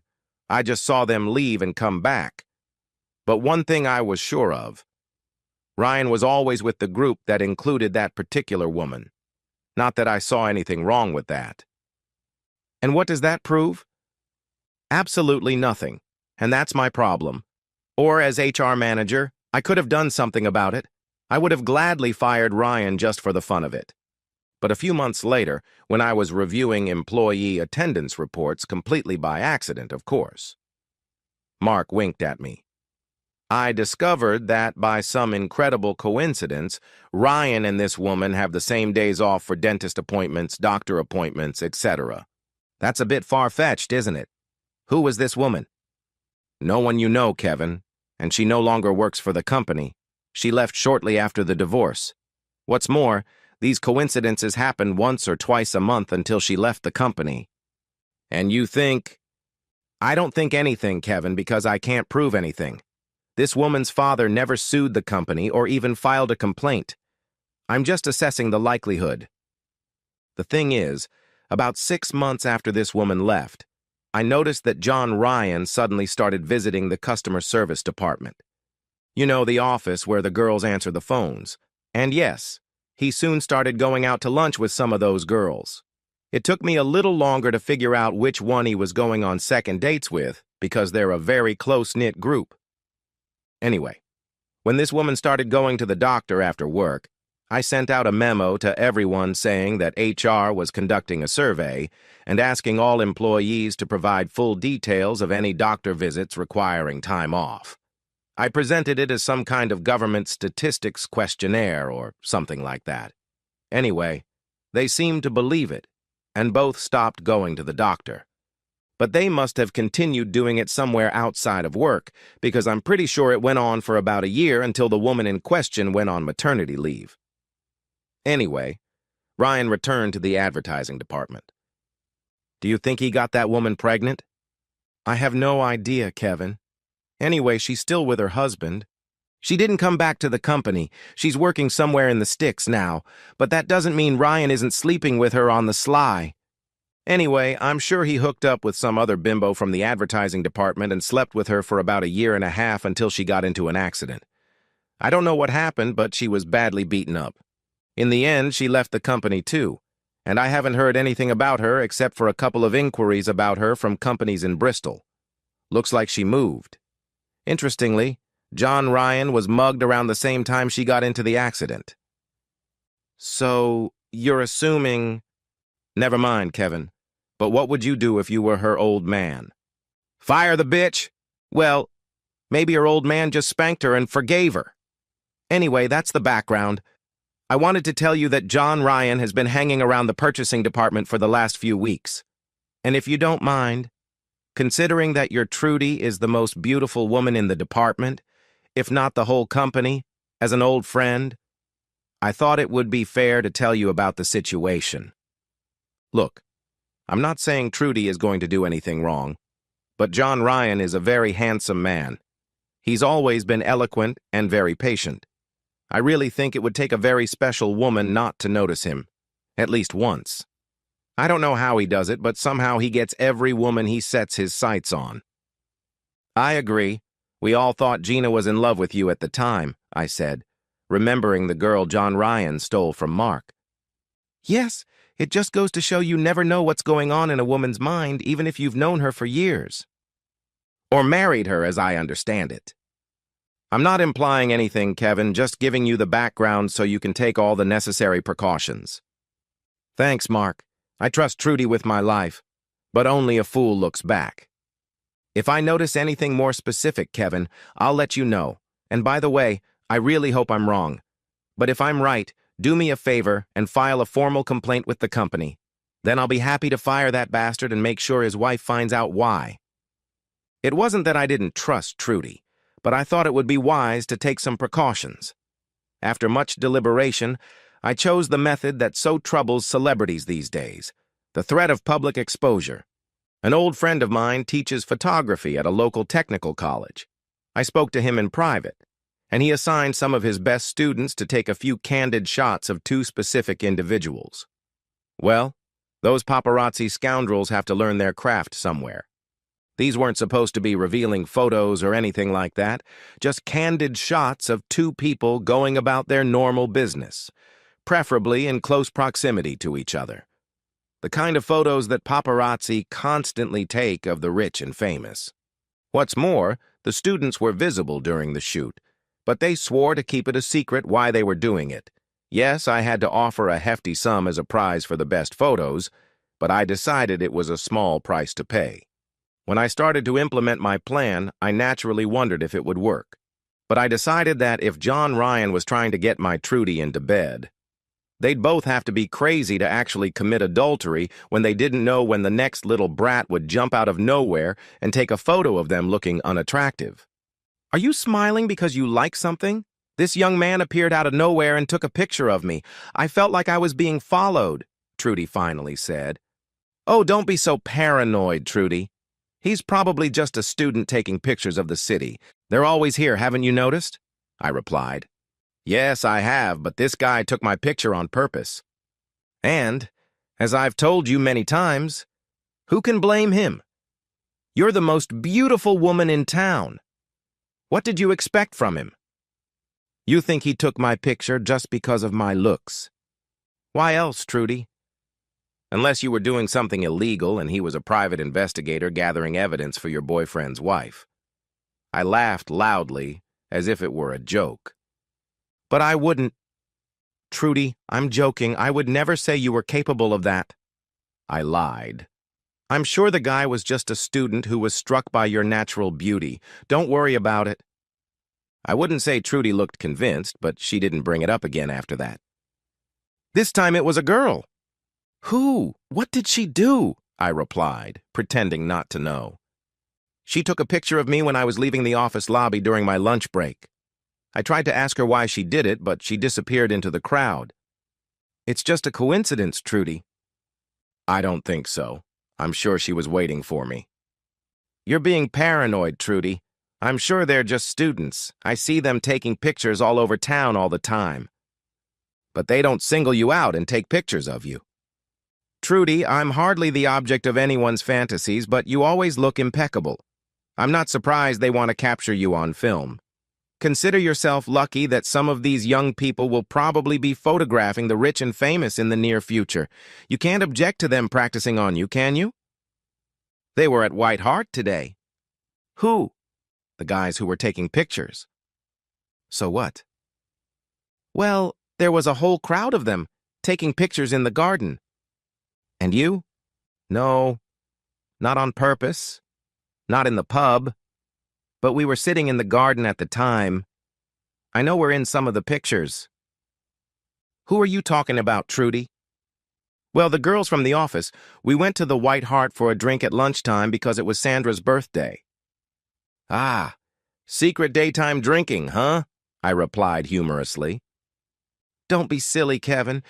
I just saw them leave and come back. But one thing I was sure of. Ryan was always with the group that included that particular woman. Not that I saw anything wrong with that. And what does that prove? Absolutely nothing. And that's my problem. Or as HR manager, I could have done something about it. I would have gladly fired Ryan just for the fun of it. But a few months later, when I was reviewing employee attendance reports, completely by accident, of course. Mark winked at me. I discovered that, by some incredible coincidence, Ryan and this woman have the same days off for dentist appointments, doctor appointments, etc. That's a bit far-fetched, isn't it? Who was this woman? No one you know, Kevin, and she no longer works for the company. She left shortly after the divorce. What's more, these coincidences happened once or twice a month until she left the company. And you think? I don't think anything, Kevin, because I can't prove anything. This woman's father never sued the company or even filed a complaint. I'm just assessing the likelihood. The thing is, about 6 months after this woman left, I noticed that John Ryan suddenly started visiting the customer service department. You know, the office where the girls answer the phones. And yes, he soon started going out to lunch with some of those girls. It took me a little longer to figure out which one he was going on second dates with, because they're a very close-knit group. Anyway, when this woman started going to the doctor after work, I sent out a memo to everyone saying that HR was conducting a survey and asking all employees to provide full details of any doctor visits requiring time off. I presented it as some kind of government statistics questionnaire or something like that. Anyway, they seemed to believe it, and both stopped going to the doctor. But they must have continued doing it somewhere outside of work, because I'm pretty sure it went on for about a year until the woman in question went on maternity leave. Anyway, Ryan returned to the advertising department. Do you think he got that woman pregnant? I have no idea, Kevin. Anyway, she's still with her husband. She didn't come back to the company. She's working somewhere in the sticks now, but that doesn't mean Ryan isn't sleeping with her on the sly. Anyway, I'm sure he hooked up with some other bimbo from the advertising department and slept with her for about a year and a half until she got into an accident. I don't know what happened, but she was badly beaten up. In the end, she left the company too, and I haven't heard anything about her except for a couple of inquiries about her from companies in Bristol. Looks like she moved. Interestingly, John Ryan was mugged around the same time she got into the accident. So, you're assuming... Never mind, Kevin. But what would you do if you were her old man? Fire the bitch? Well, maybe her old man just spanked her and forgave her. Anyway, that's the background. I wanted to tell you that John Ryan has been hanging around the purchasing department for the last few weeks. And if you don't mind, considering that your Trudy is the most beautiful woman in the department, if not the whole company, as an old friend, I thought it would be fair to tell you about the situation. Look, I'm not saying Trudy is going to do anything wrong, but John Ryan is a very handsome man. He's always been eloquent and very patient. I really think it would take a very special woman not to notice him, at least once. I don't know how he does it, but somehow he gets every woman he sets his sights on. I agree. We all thought Gina was in love with you at the time, I said, remembering the girl John Ryan stole from Mark. Yes, it just goes to show you never know what's going on in a woman's mind, even if you've known her for years. Or married her, as I understand it. I'm not implying anything, Kevin, just giving you the background so you can take all the necessary precautions. Thanks, Mark. I trust Trudy with my life, but only a fool looks back. If I notice anything more specific, Kevin, I'll let you know. And by the way, I really hope I'm wrong. But if I'm right, do me a favor and file a formal complaint with the company. Then I'll be happy to fire that bastard and make sure his wife finds out why. It wasn't that I didn't trust Trudy, but I thought it would be wise to take some precautions. After much deliberation, I chose the method that so troubles celebrities these days, the threat of public exposure. An old friend of mine teaches photography at a local technical college. I spoke to him in private, and he assigned some of his best students to take a few candid shots of two specific individuals. Well, those paparazzi scoundrels have to learn their craft somewhere. These weren't supposed to be revealing photos or anything like that, just candid shots of two people going about their normal business, preferably in close proximity to each other. The kind of photos that paparazzi constantly take of the rich and famous. What's more, the students were visible during the shoot, but they swore to keep it a secret why they were doing it. Yes, I had to offer a hefty sum as a prize for the best photos, but I decided it was a small price to pay. When I started to implement my plan, I naturally wondered if it would work. But I decided that if John Ryan was trying to get my Trudy into bed, they'd both have to be crazy to actually commit adultery when they didn't know when the next little brat would jump out of nowhere and take a photo of them looking unattractive. Are you smiling because you like something? This young man appeared out of nowhere and took a picture of me. I felt like I was being followed, Trudy finally said. Oh, don't be so paranoid, Trudy. He's probably just a student taking pictures of the city. They're always here, haven't you noticed? I replied. Yes, I have, but this guy took my picture on purpose. And, as I've told you many times, who can blame him? You're the most beautiful woman in town. What did you expect from him? You think he took my picture just because of my looks. Why else, Trudy? Unless you were doing something illegal and he was a private investigator gathering evidence for your boyfriend's wife. I laughed loudly, as if it were a joke. But I wouldn't. Trudy, I'm joking. I would never say you were capable of that. I lied. I'm sure the guy was just a student who was struck by your natural beauty. Don't worry about it. I wouldn't say Trudy looked convinced, but she didn't bring it up again after that. This time it was a girl. Who? What did she do? I replied, pretending not to know. She took a picture of me when I was leaving the office lobby during my lunch break. I tried to ask her why she did it, but she disappeared into the crowd. It's just a coincidence, Trudy. I don't think so. I'm sure she was waiting for me. You're being paranoid, Trudy. I'm sure they're just students. I see them taking pictures all over town all the time. But they don't single you out and take pictures of you. Trudy, I'm hardly the object of anyone's fantasies, but you always look impeccable. I'm not surprised they want to capture you on film. Consider yourself lucky that some of these young people will probably be photographing the rich and famous in the near future. You can't object to them practicing on you, can you? They were at White Hart today. Who? the guys who were taking pictures. So what? Well, there was a whole crowd of them, taking pictures in the garden. And you? No, not on purpose, not in the pub, but we were sitting in the garden at the time. I know we're in some of the pictures. Who are you talking about, Trudy? Well, the girls from the office. We went to the White Hart for a drink at lunchtime because it was Sandra's birthday. Ah, secret daytime drinking, huh? I replied humorously. Don't be silly, Kevin.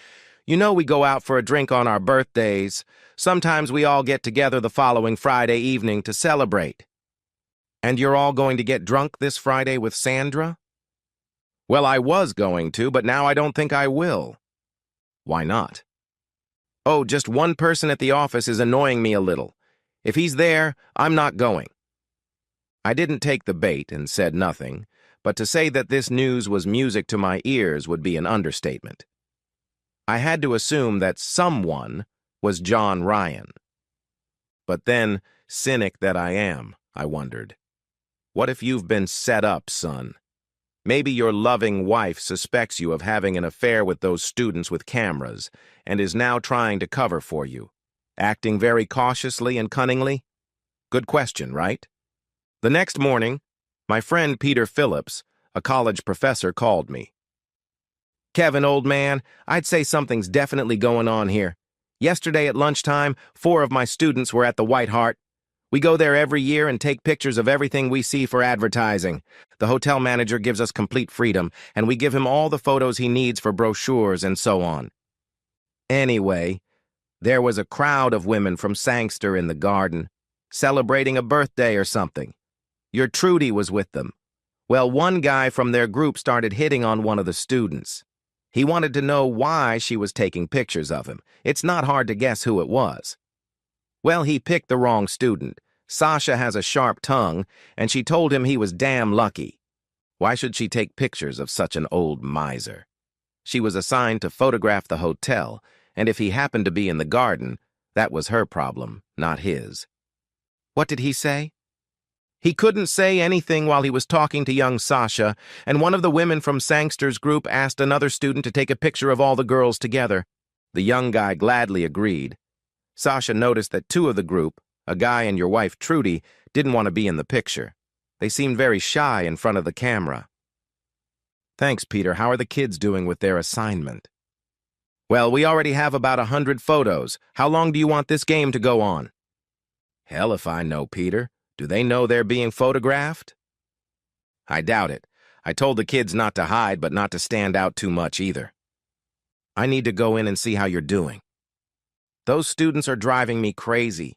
You know we go out for a drink on our birthdays. Sometimes we all get together the following Friday evening to celebrate. And you're all going to get drunk this Friday with Sandra? Well, I was going to, but now I don't think I will. Why not? Oh, just one person at the office is annoying me a little. If he's there, I'm not going. I didn't take the bait and said nothing, but to say that this news was music to my ears would be an understatement. I had to assume that someone was John Ryan. But then, cynic that I am, I wondered, what if you've been set up, son? Maybe your loving wife suspects you of having an affair with those students with cameras and is now trying to cover for you, acting very cautiously and cunningly? Good question, right? The next morning, my friend Peter Phillips, a college professor, called me. Kevin, old man, I'd say something's definitely going on here. Yesterday at lunchtime, 4 of my students were at the White Hart. We go there every year and take pictures of everything we see for advertising. The hotel manager gives us complete freedom, and we give him all the photos he needs for brochures and so on. Anyway, there was a crowd of women from Sangster in the garden, celebrating a birthday or something. Your Trudy was with them. Well, one guy from their group started hitting on one of the students. He wanted to know why she was taking pictures of him. It's not hard to guess who it was. Well, he picked the wrong student. Sasha has a sharp tongue, and she told him he was damn lucky. Why should she take pictures of such an old miser? She was assigned to photograph the hotel, and if he happened to be in the garden, that was her problem, not his. What did he say? He couldn't say anything while he was talking to young Sasha, and one of the women from Sangster's group asked another student to take a picture of all the girls together. The young guy gladly agreed. Sasha noticed that 2 of the group, a guy and your wife Trudy, didn't want to be in the picture. They seemed very shy in front of the camera. Thanks, Peter. How are the kids doing with their assignment? Well, we already have about 100 photos. How long do you want this game to go on? Hell if I know, Peter. Do they know they're being photographed? I doubt it. I told the kids not to hide, but not to stand out too much either. I need to go in and see how you're doing. Those students are driving me crazy.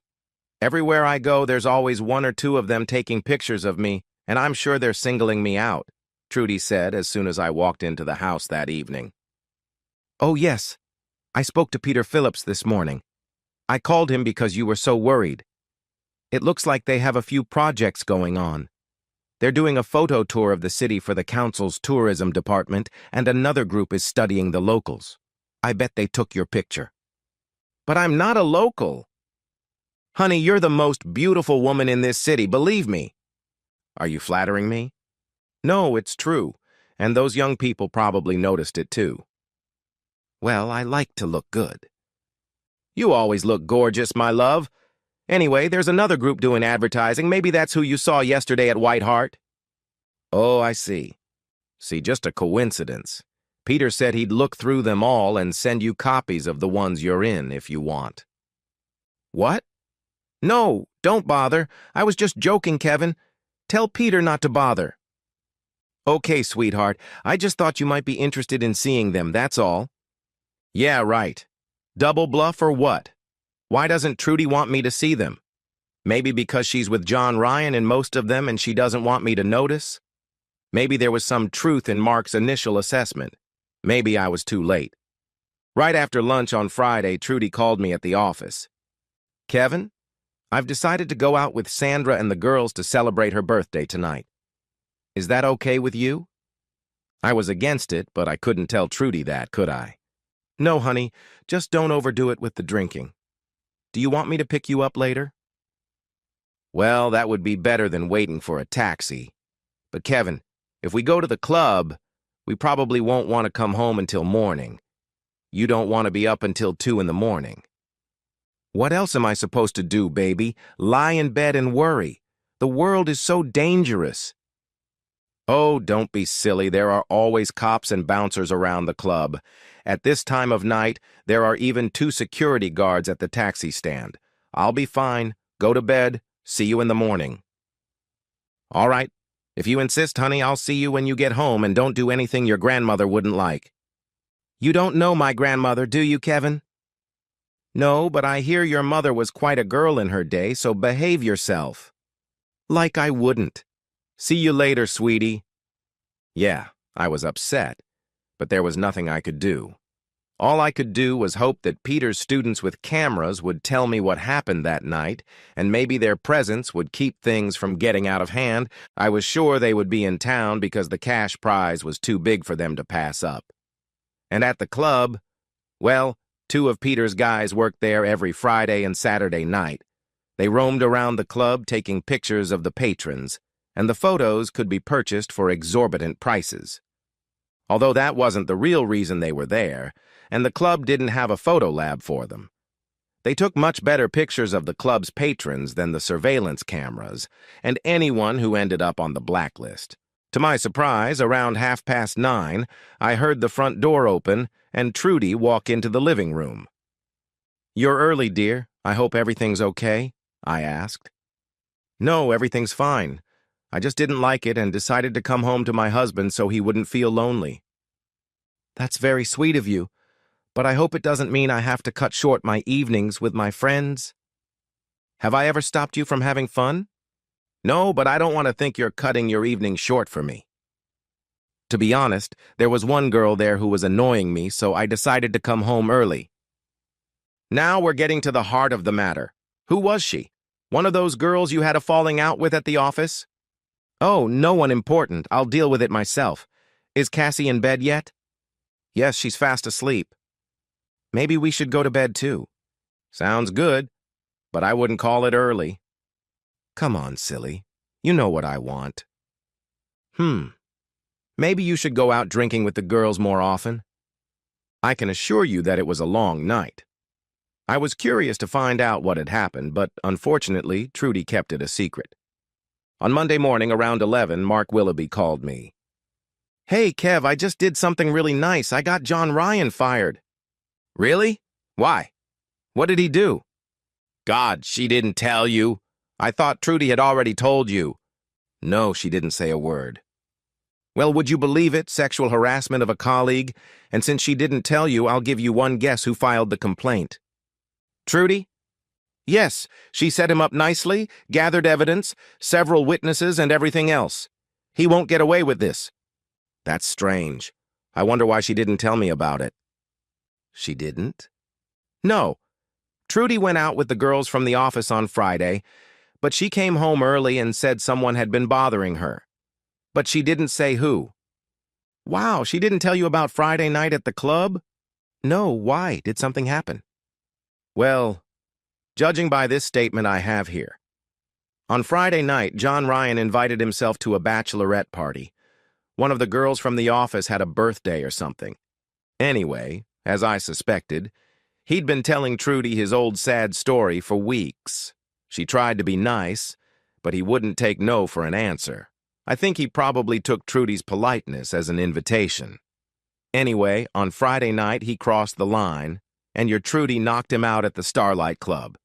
Everywhere I go, there's always 1 or 2 of them taking pictures of me, and I'm sure they're singling me out, Trudy said as soon as I walked into the house that evening. Oh, yes. I spoke to Peter Phillips this morning. I called him because you were so worried. It looks like they have a few projects going on. They're doing a photo tour of the city for the council's tourism department, and another group is studying the locals. I bet they took your picture. But I'm not a local. Honey, you're the most beautiful woman in this city, believe me. Are you flattering me? No, it's true, and those young people probably noticed it too. Well, I like to look good. You always look gorgeous, my love. Anyway, there's another group doing advertising. Maybe that's who you saw yesterday at White Hart. Oh, I see. See, just a coincidence. Peter said he'd look through them all and send you copies of the ones you're in if you want. What? No, don't bother. I was just joking, Kevin. Tell Peter not to bother. Okay, sweetheart. I just thought you might be interested in seeing them, that's all. Yeah, right. Double bluff or what? Why doesn't Trudy want me to see them? Maybe because she's with John Ryan in most of them and she doesn't want me to notice? Maybe there was some truth in Mark's initial assessment. Maybe I was too late. Right after lunch on Friday, Trudy called me at the office. Kevin, I've decided to go out with Sandra and the girls to celebrate her birthday tonight. Is that okay with you? I was against it, but I couldn't tell Trudy that, could I? No, honey, just don't overdo it with the drinking. Do you want me to pick you up later? Well, that would be better than waiting for a taxi, But Kevin, if we go to the club, we probably won't want to come home until morning. You don't want to be up until 2 in the morning. What else am I supposed to do, baby? Lie in bed and worry. The world is so dangerous. Oh, don't be silly. There are always cops and bouncers around the club. At this time of night, there are even 2 security guards at the taxi stand. I'll be fine. Go to bed. See you in the morning. All right. If you insist, honey, I'll see you when you get home, and don't do anything your grandmother wouldn't like. You don't know my grandmother, do you, Kevin? No, but I hear your mother was quite a girl in her day, so behave yourself. Like I wouldn't. See you later, sweetie. Yeah, I was upset, but there was nothing I could do. All I could do was hope that Peter's students with cameras would tell me what happened that night, and maybe their presence would keep things from getting out of hand. I was sure they would be in town because the cash prize was too big for them to pass up. And at the club, well, 2 of Peter's guys worked there every Friday and Saturday night. They roamed around the club taking pictures of the patrons, and the photos could be purchased for exorbitant prices. Although that wasn't the real reason they were there, and the club didn't have a photo lab for them. They took much better pictures of the club's patrons than the surveillance cameras, and anyone who ended up on the blacklist. To my surprise, around 9:30, I heard the front door open and Trudy walk into the living room. "You're early, dear. I hope everything's okay?" I asked. "No, everything's fine. I just didn't like it and decided to come home to my husband so he wouldn't feel lonely." "That's very sweet of you, but I hope it doesn't mean I have to cut short my evenings with my friends." "Have I ever stopped you from having fun?" "No, but I don't want to think you're cutting your evening short for me." To be honest, there was one girl there who was annoying me, so I decided to come home early. Now we're getting to the heart of the matter. Who was she? One of those girls you had a falling out with at the office? Oh, no one important. I'll deal with it myself. Is Cassie in bed yet? Yes, she's fast asleep. Maybe we should go to bed too. Sounds good, but I wouldn't call it early. Come on, silly. You know what I want. Maybe you should go out drinking with the girls more often. I can assure you that it was a long night. I was curious to find out what had happened, but unfortunately, Trudy kept it a secret. On Monday morning around 11, Mark Willoughby called me. "Hey, Kev, I just did something really nice. I got John Ryan fired." "Really? Why? What did he do?" "God, she didn't tell you. I thought Trudy had already told you." "No, she didn't say a word." "Well, would you believe it, sexual harassment of a colleague? And since she didn't tell you, I'll give you one guess who filed the complaint." "Trudy?" "Yes, she set him up nicely, gathered evidence, several witnesses, and everything else. He won't get away with this." "That's strange. I wonder why she didn't tell me about it." "She didn't?" "No. Trudy went out with the girls from the office on Friday, but she came home early and said someone had been bothering her. But she didn't say who." "Wow, she didn't tell you about Friday night at the club?" "No, why? Did something happen?" "Well, judging by this statement I have here. On Friday night, John Ryan invited himself to a bachelorette party. One of the girls from the office had a birthday or something. Anyway, as I suspected, he'd been telling Trudy his old sad story for weeks. She tried to be nice, but he wouldn't take no for an answer. I think he probably took Trudy's politeness as an invitation. Anyway, on Friday night, he crossed the line, and your Trudy knocked him out at the Starlight Club.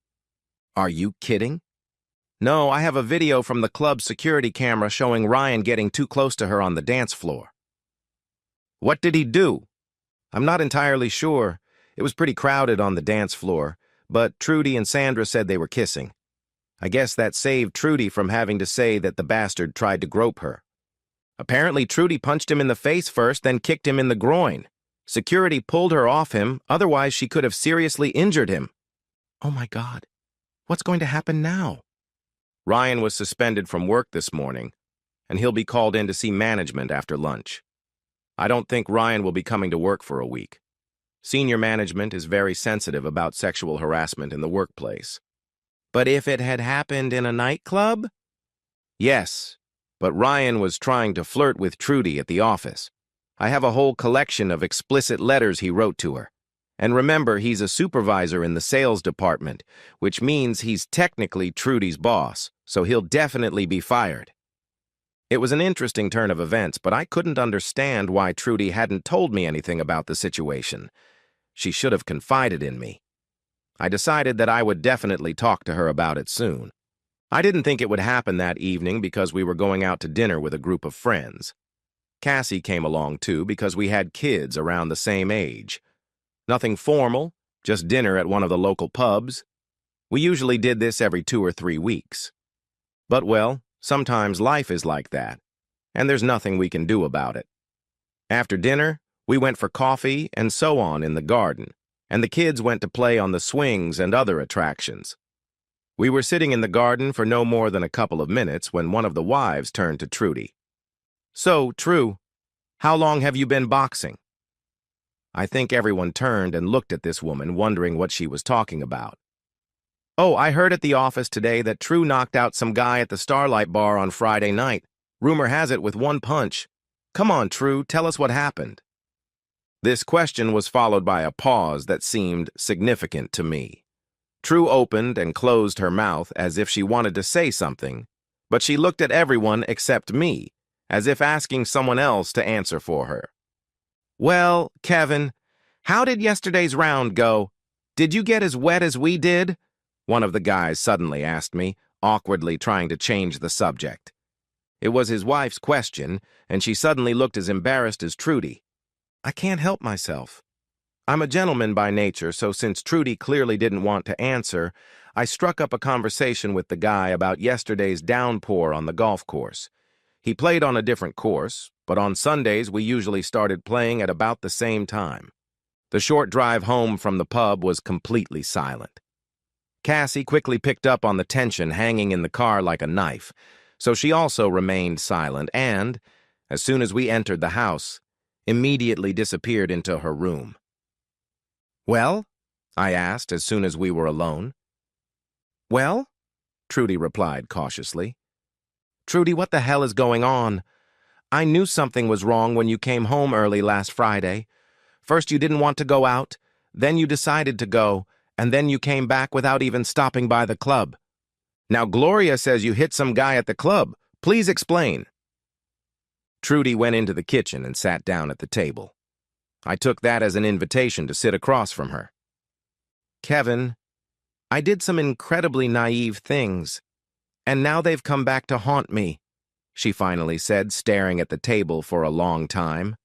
Are you kidding? No, I have a video from the club's security camera showing Ryan getting too close to her on the dance floor. What did he do? I'm not entirely sure. It was pretty crowded on the dance floor, but Trudy and Sandra said they were kissing. I guess that saved Trudy from having to say that the bastard tried to grope her. Apparently, Trudy punched him in the face first, then kicked him in the groin. Security pulled her off him, otherwise she could have seriously injured him. Oh my God, what's going to happen now? Ryan was suspended from work this morning, and he'll be called in to see management after lunch. I don't think Ryan will be coming to work for a week. Senior management is very sensitive about sexual harassment in the workplace. But if it had happened in a nightclub? Yes, but Ryan was trying to flirt with Trudy at the office. I have a whole collection of explicit letters he wrote to her. And remember, he's a supervisor in the sales department, which means he's technically Trudy's boss, so he'll definitely be fired. It was an interesting turn of events, but I couldn't understand why Trudy hadn't told me anything about the situation. She should have confided in me. I decided that I would definitely talk to her about it soon. I didn't think it would happen that evening because we were going out to dinner with a group of friends. Cassie came along too because we had kids around the same age. Nothing formal, just dinner at one of the local pubs. We usually did this every 2 or 3 weeks. But well, sometimes life is like that, and there's nothing we can do about it. After dinner, we went for coffee and so on in the garden, and the kids went to play on the swings and other attractions. We were sitting in the garden for no more than a couple of minutes when one of the wives turned to Trudy. "So, True, how long have you been boxing?" I think everyone turned and looked at this woman, wondering what she was talking about. "Oh, I heard at the office today that True knocked out some guy at the Starlight Bar on Friday night. Rumor has it with one punch. Come on, True, tell us what happened." This question was followed by a pause that seemed significant to me. True opened and closed her mouth as if she wanted to say something, but she looked at everyone except me, as if asking someone else to answer for her. "Well, Kevin, how did yesterday's round go? Did you get as wet as we did?" One of the guys suddenly asked me, awkwardly trying to change the subject. It was his wife's question, and she suddenly looked as embarrassed as Trudy. I can't help myself. I'm a gentleman by nature, so since Trudy clearly didn't want to answer, I struck up a conversation with the guy about yesterday's downpour on the golf course. He played on a different course, but on Sundays we usually started playing at about the same time. The short drive home from the pub was completely silent. Cassie quickly picked up on the tension hanging in the car like a knife, so she also remained silent and, as soon as we entered the house, immediately disappeared into her room. "Well?" I asked as soon as we were alone. "Well?" Trudy replied cautiously. "Trudy, what the hell is going on? I knew something was wrong when you came home early last Friday. First you didn't want to go out, then you decided to go, and then you came back without even stopping by the club. Now Gloria says you hit some guy at the club. Please explain." Trudy went into the kitchen and sat down at the table. I took that as an invitation to sit across from her. "Kevin, I did some incredibly naive things, and now they've come back to haunt me," she finally said, staring at the table for a long time.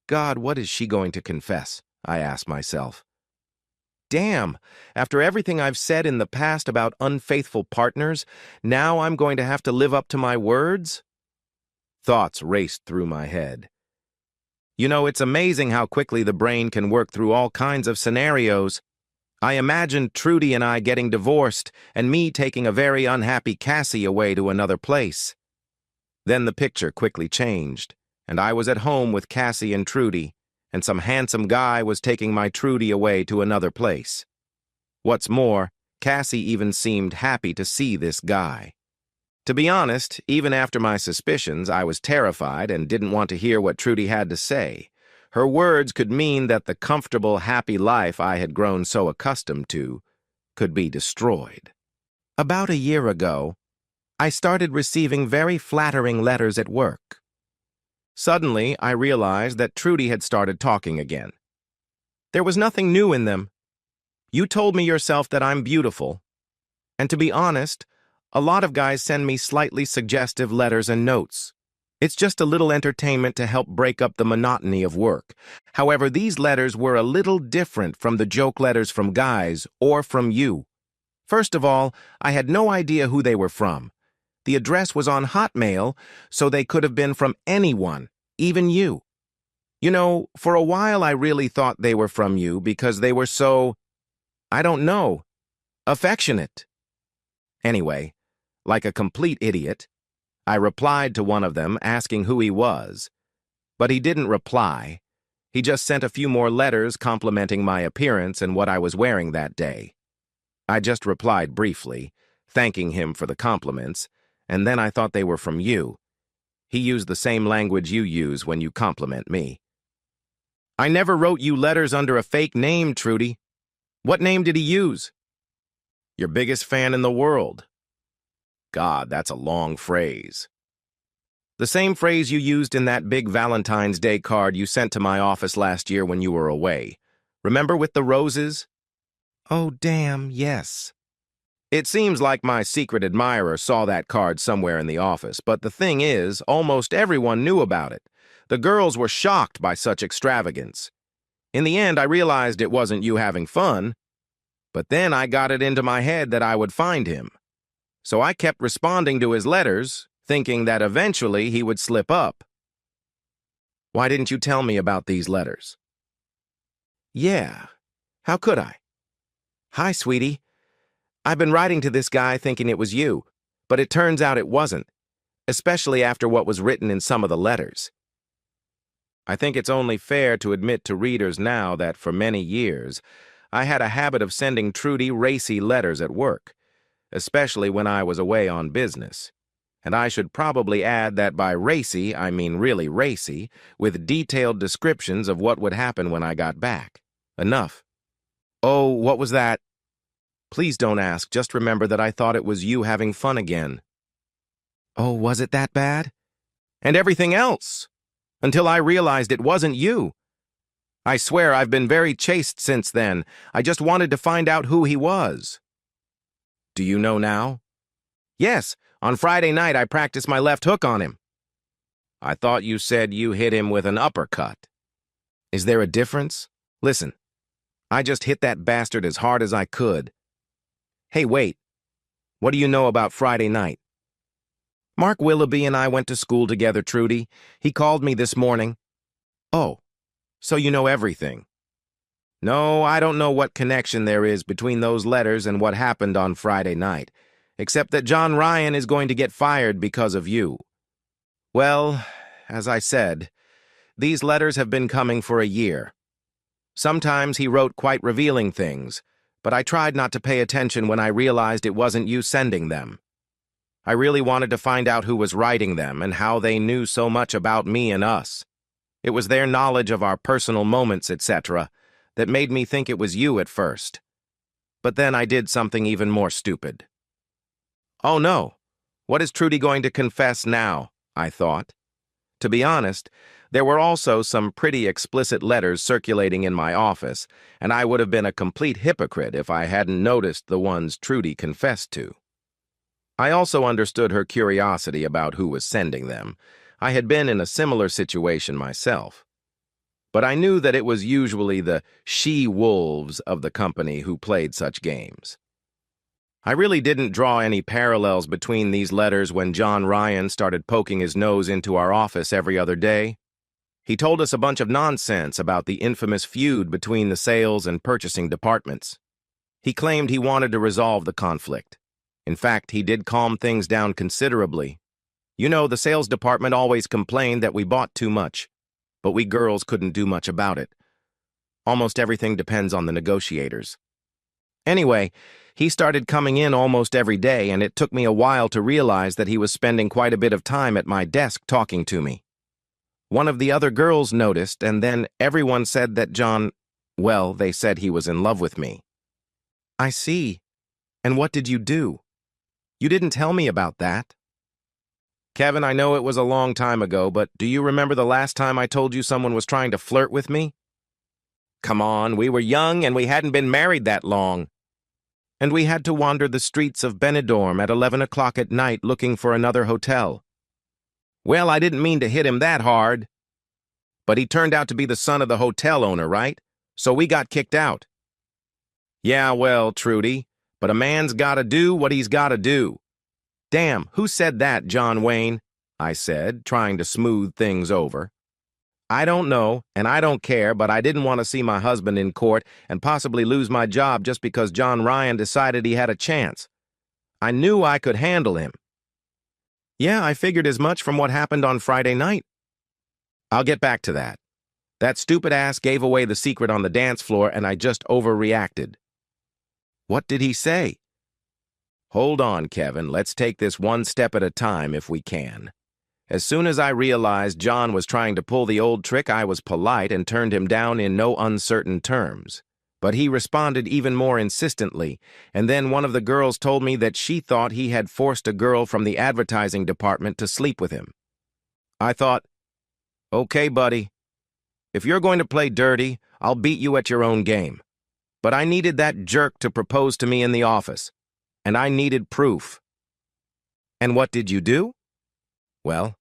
God, what is she going to confess? I asked myself. Damn, after everything I've said in the past about unfaithful partners, now I'm going to have to live up to my words? Thoughts raced through my head. You know, it's amazing how quickly the brain can work through all kinds of scenarios. I imagined Trudy and I getting divorced and me taking a very unhappy Cassie away to another place. Then the picture quickly changed, and I was at home with Cassie and Trudy, and some handsome guy was taking my Trudy away to another place. What's more, Cassie even seemed happy to see this guy. To be honest, even after my suspicions, I was terrified and didn't want to hear what Trudy had to say. Her words could mean that the comfortable, happy life I had grown so accustomed to could be destroyed. About a year ago, I started receiving very flattering letters at work. Suddenly, I realized that Trudy had started talking again. There was nothing new in them. You told me yourself that I'm beautiful. And to be honest, a lot of guys send me slightly suggestive letters and notes. It's just a little entertainment to help break up the monotony of work. However, these letters were a little different from the joke letters from guys or from you. First of all, I had no idea who they were from. The address was on Hotmail, so they could have been from anyone, even you. You know, for a while I really thought they were from you because they were so, I don't know, affectionate. Anyway, like a complete idiot, I replied to one of them asking who he was, but he didn't reply. He just sent a few more letters complimenting my appearance and what I was wearing that day. I just replied briefly, thanking him for the compliments, and then I thought they were from you. He used the same language you use when you compliment me. I never wrote you letters under a fake name, Trudy. What name did he use? Your biggest fan in the world. God, that's a long phrase. The same phrase you used in that big Valentine's Day card you sent to my office last year when you were away. Remember with the roses? Oh, damn, yes. It seems like my secret admirer saw that card somewhere in the office, but the thing is, almost everyone knew about it. The girls were shocked by such extravagance. In the end, I realized it wasn't you having fun, but then I got it into my head that I would find him. So I kept responding to his letters, thinking that eventually he would slip up. Why didn't you tell me about these letters? Yeah, how could I? Hi, sweetie. I've been writing to this guy thinking it was you, but it turns out it wasn't, especially after what was written in some of the letters. I think it's only fair to admit to readers now that for many years, I had a habit of sending Trudy racy letters at work, especially when I was away on business. And I should probably add that by racy, I mean really racy, with detailed descriptions of what would happen when I got back. Enough. Oh, what was that? Please don't ask, just remember that I thought it was you having fun again. Oh, was it that bad? And everything else? Until I realized it wasn't you. I swear I've been very chaste since then. I just wanted to find out who he was. Do you know now? Yes, on Friday night I practiced my left hook on him. I thought you said you hit him with an uppercut. Is there a difference? Listen, I just hit that bastard as hard as I could. Hey, wait. What do you know about Friday night? Mark Willoughby and I went to school together, Trudy. He called me this morning. Oh, so you know everything. No, I don't know what connection there is between those letters and what happened on Friday night, except that John Ryan is going to get fired because of you. Well, as I said, these letters have been coming for a year. Sometimes he wrote quite revealing things, but I tried not to pay attention when I realized it wasn't you sending them. I really wanted to find out who was writing them and how they knew so much about me and us. It was their knowledge of our personal moments, etc., that made me think it was you at first. But then I did something even more stupid. Oh no, what is Trudy going to confess now? I thought. To be honest, there were also some pretty explicit letters circulating in my office, and I would have been a complete hypocrite if I hadn't noticed the ones Trudy confessed to. I also understood her curiosity about who was sending them. I had been in a similar situation myself. But I knew that it was usually the she-wolves of the company who played such games. I really didn't draw any parallels between these letters when John Ryan started poking his nose into our office every other day. He told us a bunch of nonsense about the infamous feud between the sales and purchasing departments. He claimed he wanted to resolve the conflict. In fact, he did calm things down considerably. You know, the sales department always complained that we bought too much, but we girls couldn't do much about it. Almost everything depends on the negotiators. Anyway, he started coming in almost every day, and it took me a while to realize that he was spending quite a bit of time at my desk talking to me. One of the other girls noticed, and then everyone said that John, well, they said he was in love with me. I see. And what did you do? You didn't tell me about that. Kevin, I know it was a long time ago, but do you remember the last time I told you someone was trying to flirt with me? Come on, we were young and we hadn't been married that long. And we had to wander the streets of Benidorm at 11 o'clock at night looking for another hotel. Well, I didn't mean to hit him that hard. But he turned out to be the son of the hotel owner, right? So we got kicked out. Yeah, well, Trudy, but a man's gotta do what he's gotta do. Damn, who said that, John Wayne? I said, trying to smooth things over. I don't know, and I don't care, but I didn't want to see my husband in court and possibly lose my job just because John Ryan decided he had a chance. I knew I could handle him. Yeah, I figured as much from what happened on Friday night. I'll get back to that. That stupid ass gave away the secret on the dance floor and I just overreacted. What did he say? Hold on, Kevin. Let's take this one step at a time if we can. As soon as I realized John was trying to pull the old trick, I was polite and turned him down in no uncertain terms. But he responded even more insistently, and then one of the girls told me that she thought he had forced a girl from the advertising department to sleep with him. I thought, okay, buddy, if you're going to play dirty, I'll beat you at your own game. But I needed that jerk to propose to me in the office, and I needed proof. And what did you do? Well,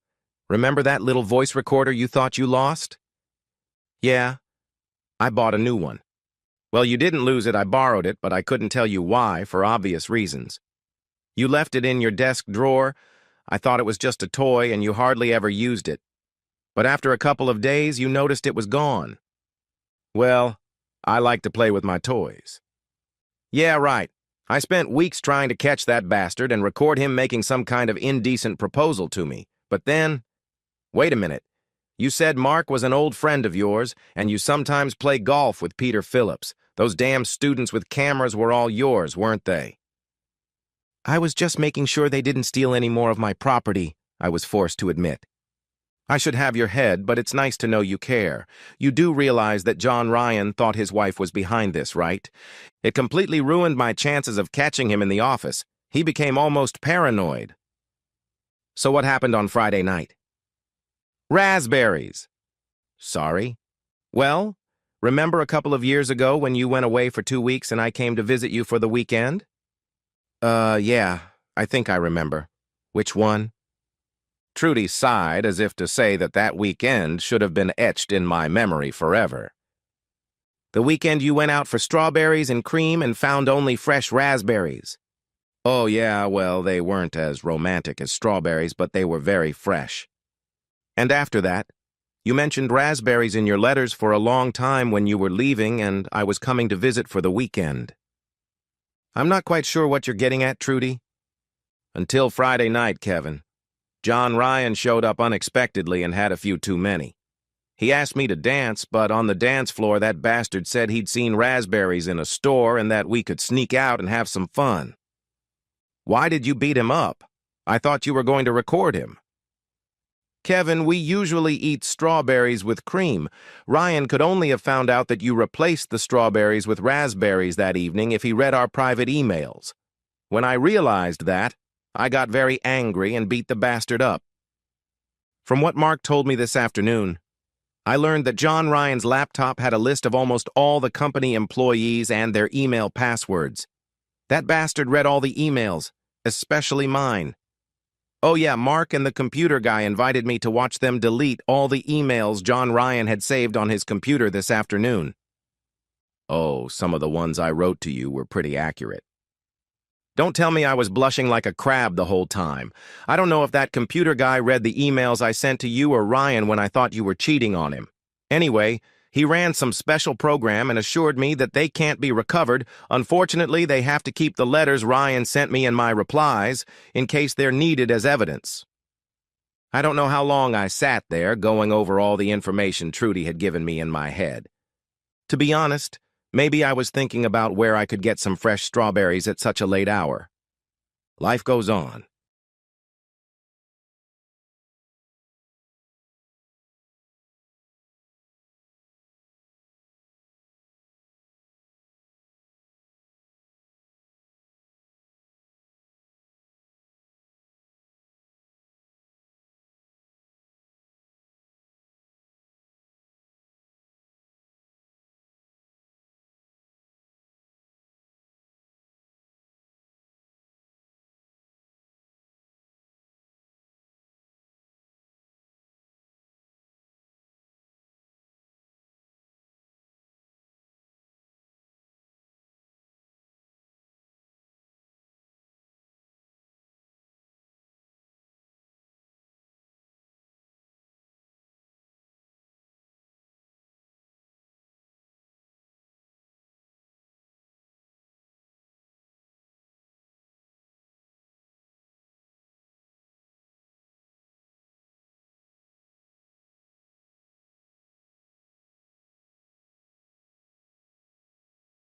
remember that little voice recorder you thought you lost? Yeah, I bought a new one. Well, you didn't lose it, I borrowed it, but I couldn't tell you why, for obvious reasons. You left it in your desk drawer. I thought it was just a toy, and you hardly ever used it. But after a couple of days, you noticed it was gone. Well, I like to play with my toys. Yeah, right. I spent weeks trying to catch that bastard and record him making some kind of indecent proposal to me. But then, wait a minute. You said Mark was an old friend of yours, and you sometimes play golf with Peter Phillips. Those damn students with cameras were all yours, weren't they? I was just making sure they didn't steal any more of my property, I was forced to admit. I should have your head, but it's nice to know you care. You do realize that John Ryan thought his wife was behind this, right? It completely ruined my chances of catching him in the office. He became almost paranoid. So what happened on Friday night? Raspberries. Sorry? Well, remember a couple of years ago when you went away for 2 weeks and I came to visit you for the weekend? Yeah, I think I remember. Which one? Trudy sighed as if to say that that weekend should have been etched in my memory forever. The weekend you went out for strawberries and cream and found only fresh raspberries. Oh yeah, well, they weren't as romantic as strawberries, but they were very fresh. And after that, you mentioned raspberries in your letters for a long time when you were leaving and I was coming to visit for the weekend. I'm not quite sure what you're getting at, Trudy. Until Friday night, Kevin. John Ryan showed up unexpectedly and had a few too many. He asked me to dance, but on the dance floor that bastard said he'd seen raspberries in a store and that we could sneak out and have some fun. Why did you beat him up? I thought you were going to record him. Kevin, we usually eat strawberries with cream. Ryan could only have found out that you replaced the strawberries with raspberries that evening if he read our private emails. When I realized that, I got very angry and beat the bastard up. From what Mark told me this afternoon, I learned that John Ryan's laptop had a list of almost all the company employees and their email passwords. That bastard read all the emails, especially mine. Oh yeah, Mark and the computer guy invited me to watch them delete all the emails John Ryan had saved on his computer this afternoon. Oh, some of the ones I wrote to you were pretty accurate. Don't tell me I was blushing like a crab the whole time. I don't know if that computer guy read the emails I sent to you or Ryan when I thought you were cheating on him. Anyway, he ran some special program and assured me that they can't be recovered. Unfortunately, they have to keep the letters Ryan sent me and my replies in case they're needed as evidence. I don't know how long I sat there going over all the information Trudy had given me in my head. To be honest, maybe I was thinking about where I could get some fresh strawberries at such a late hour. Life goes on.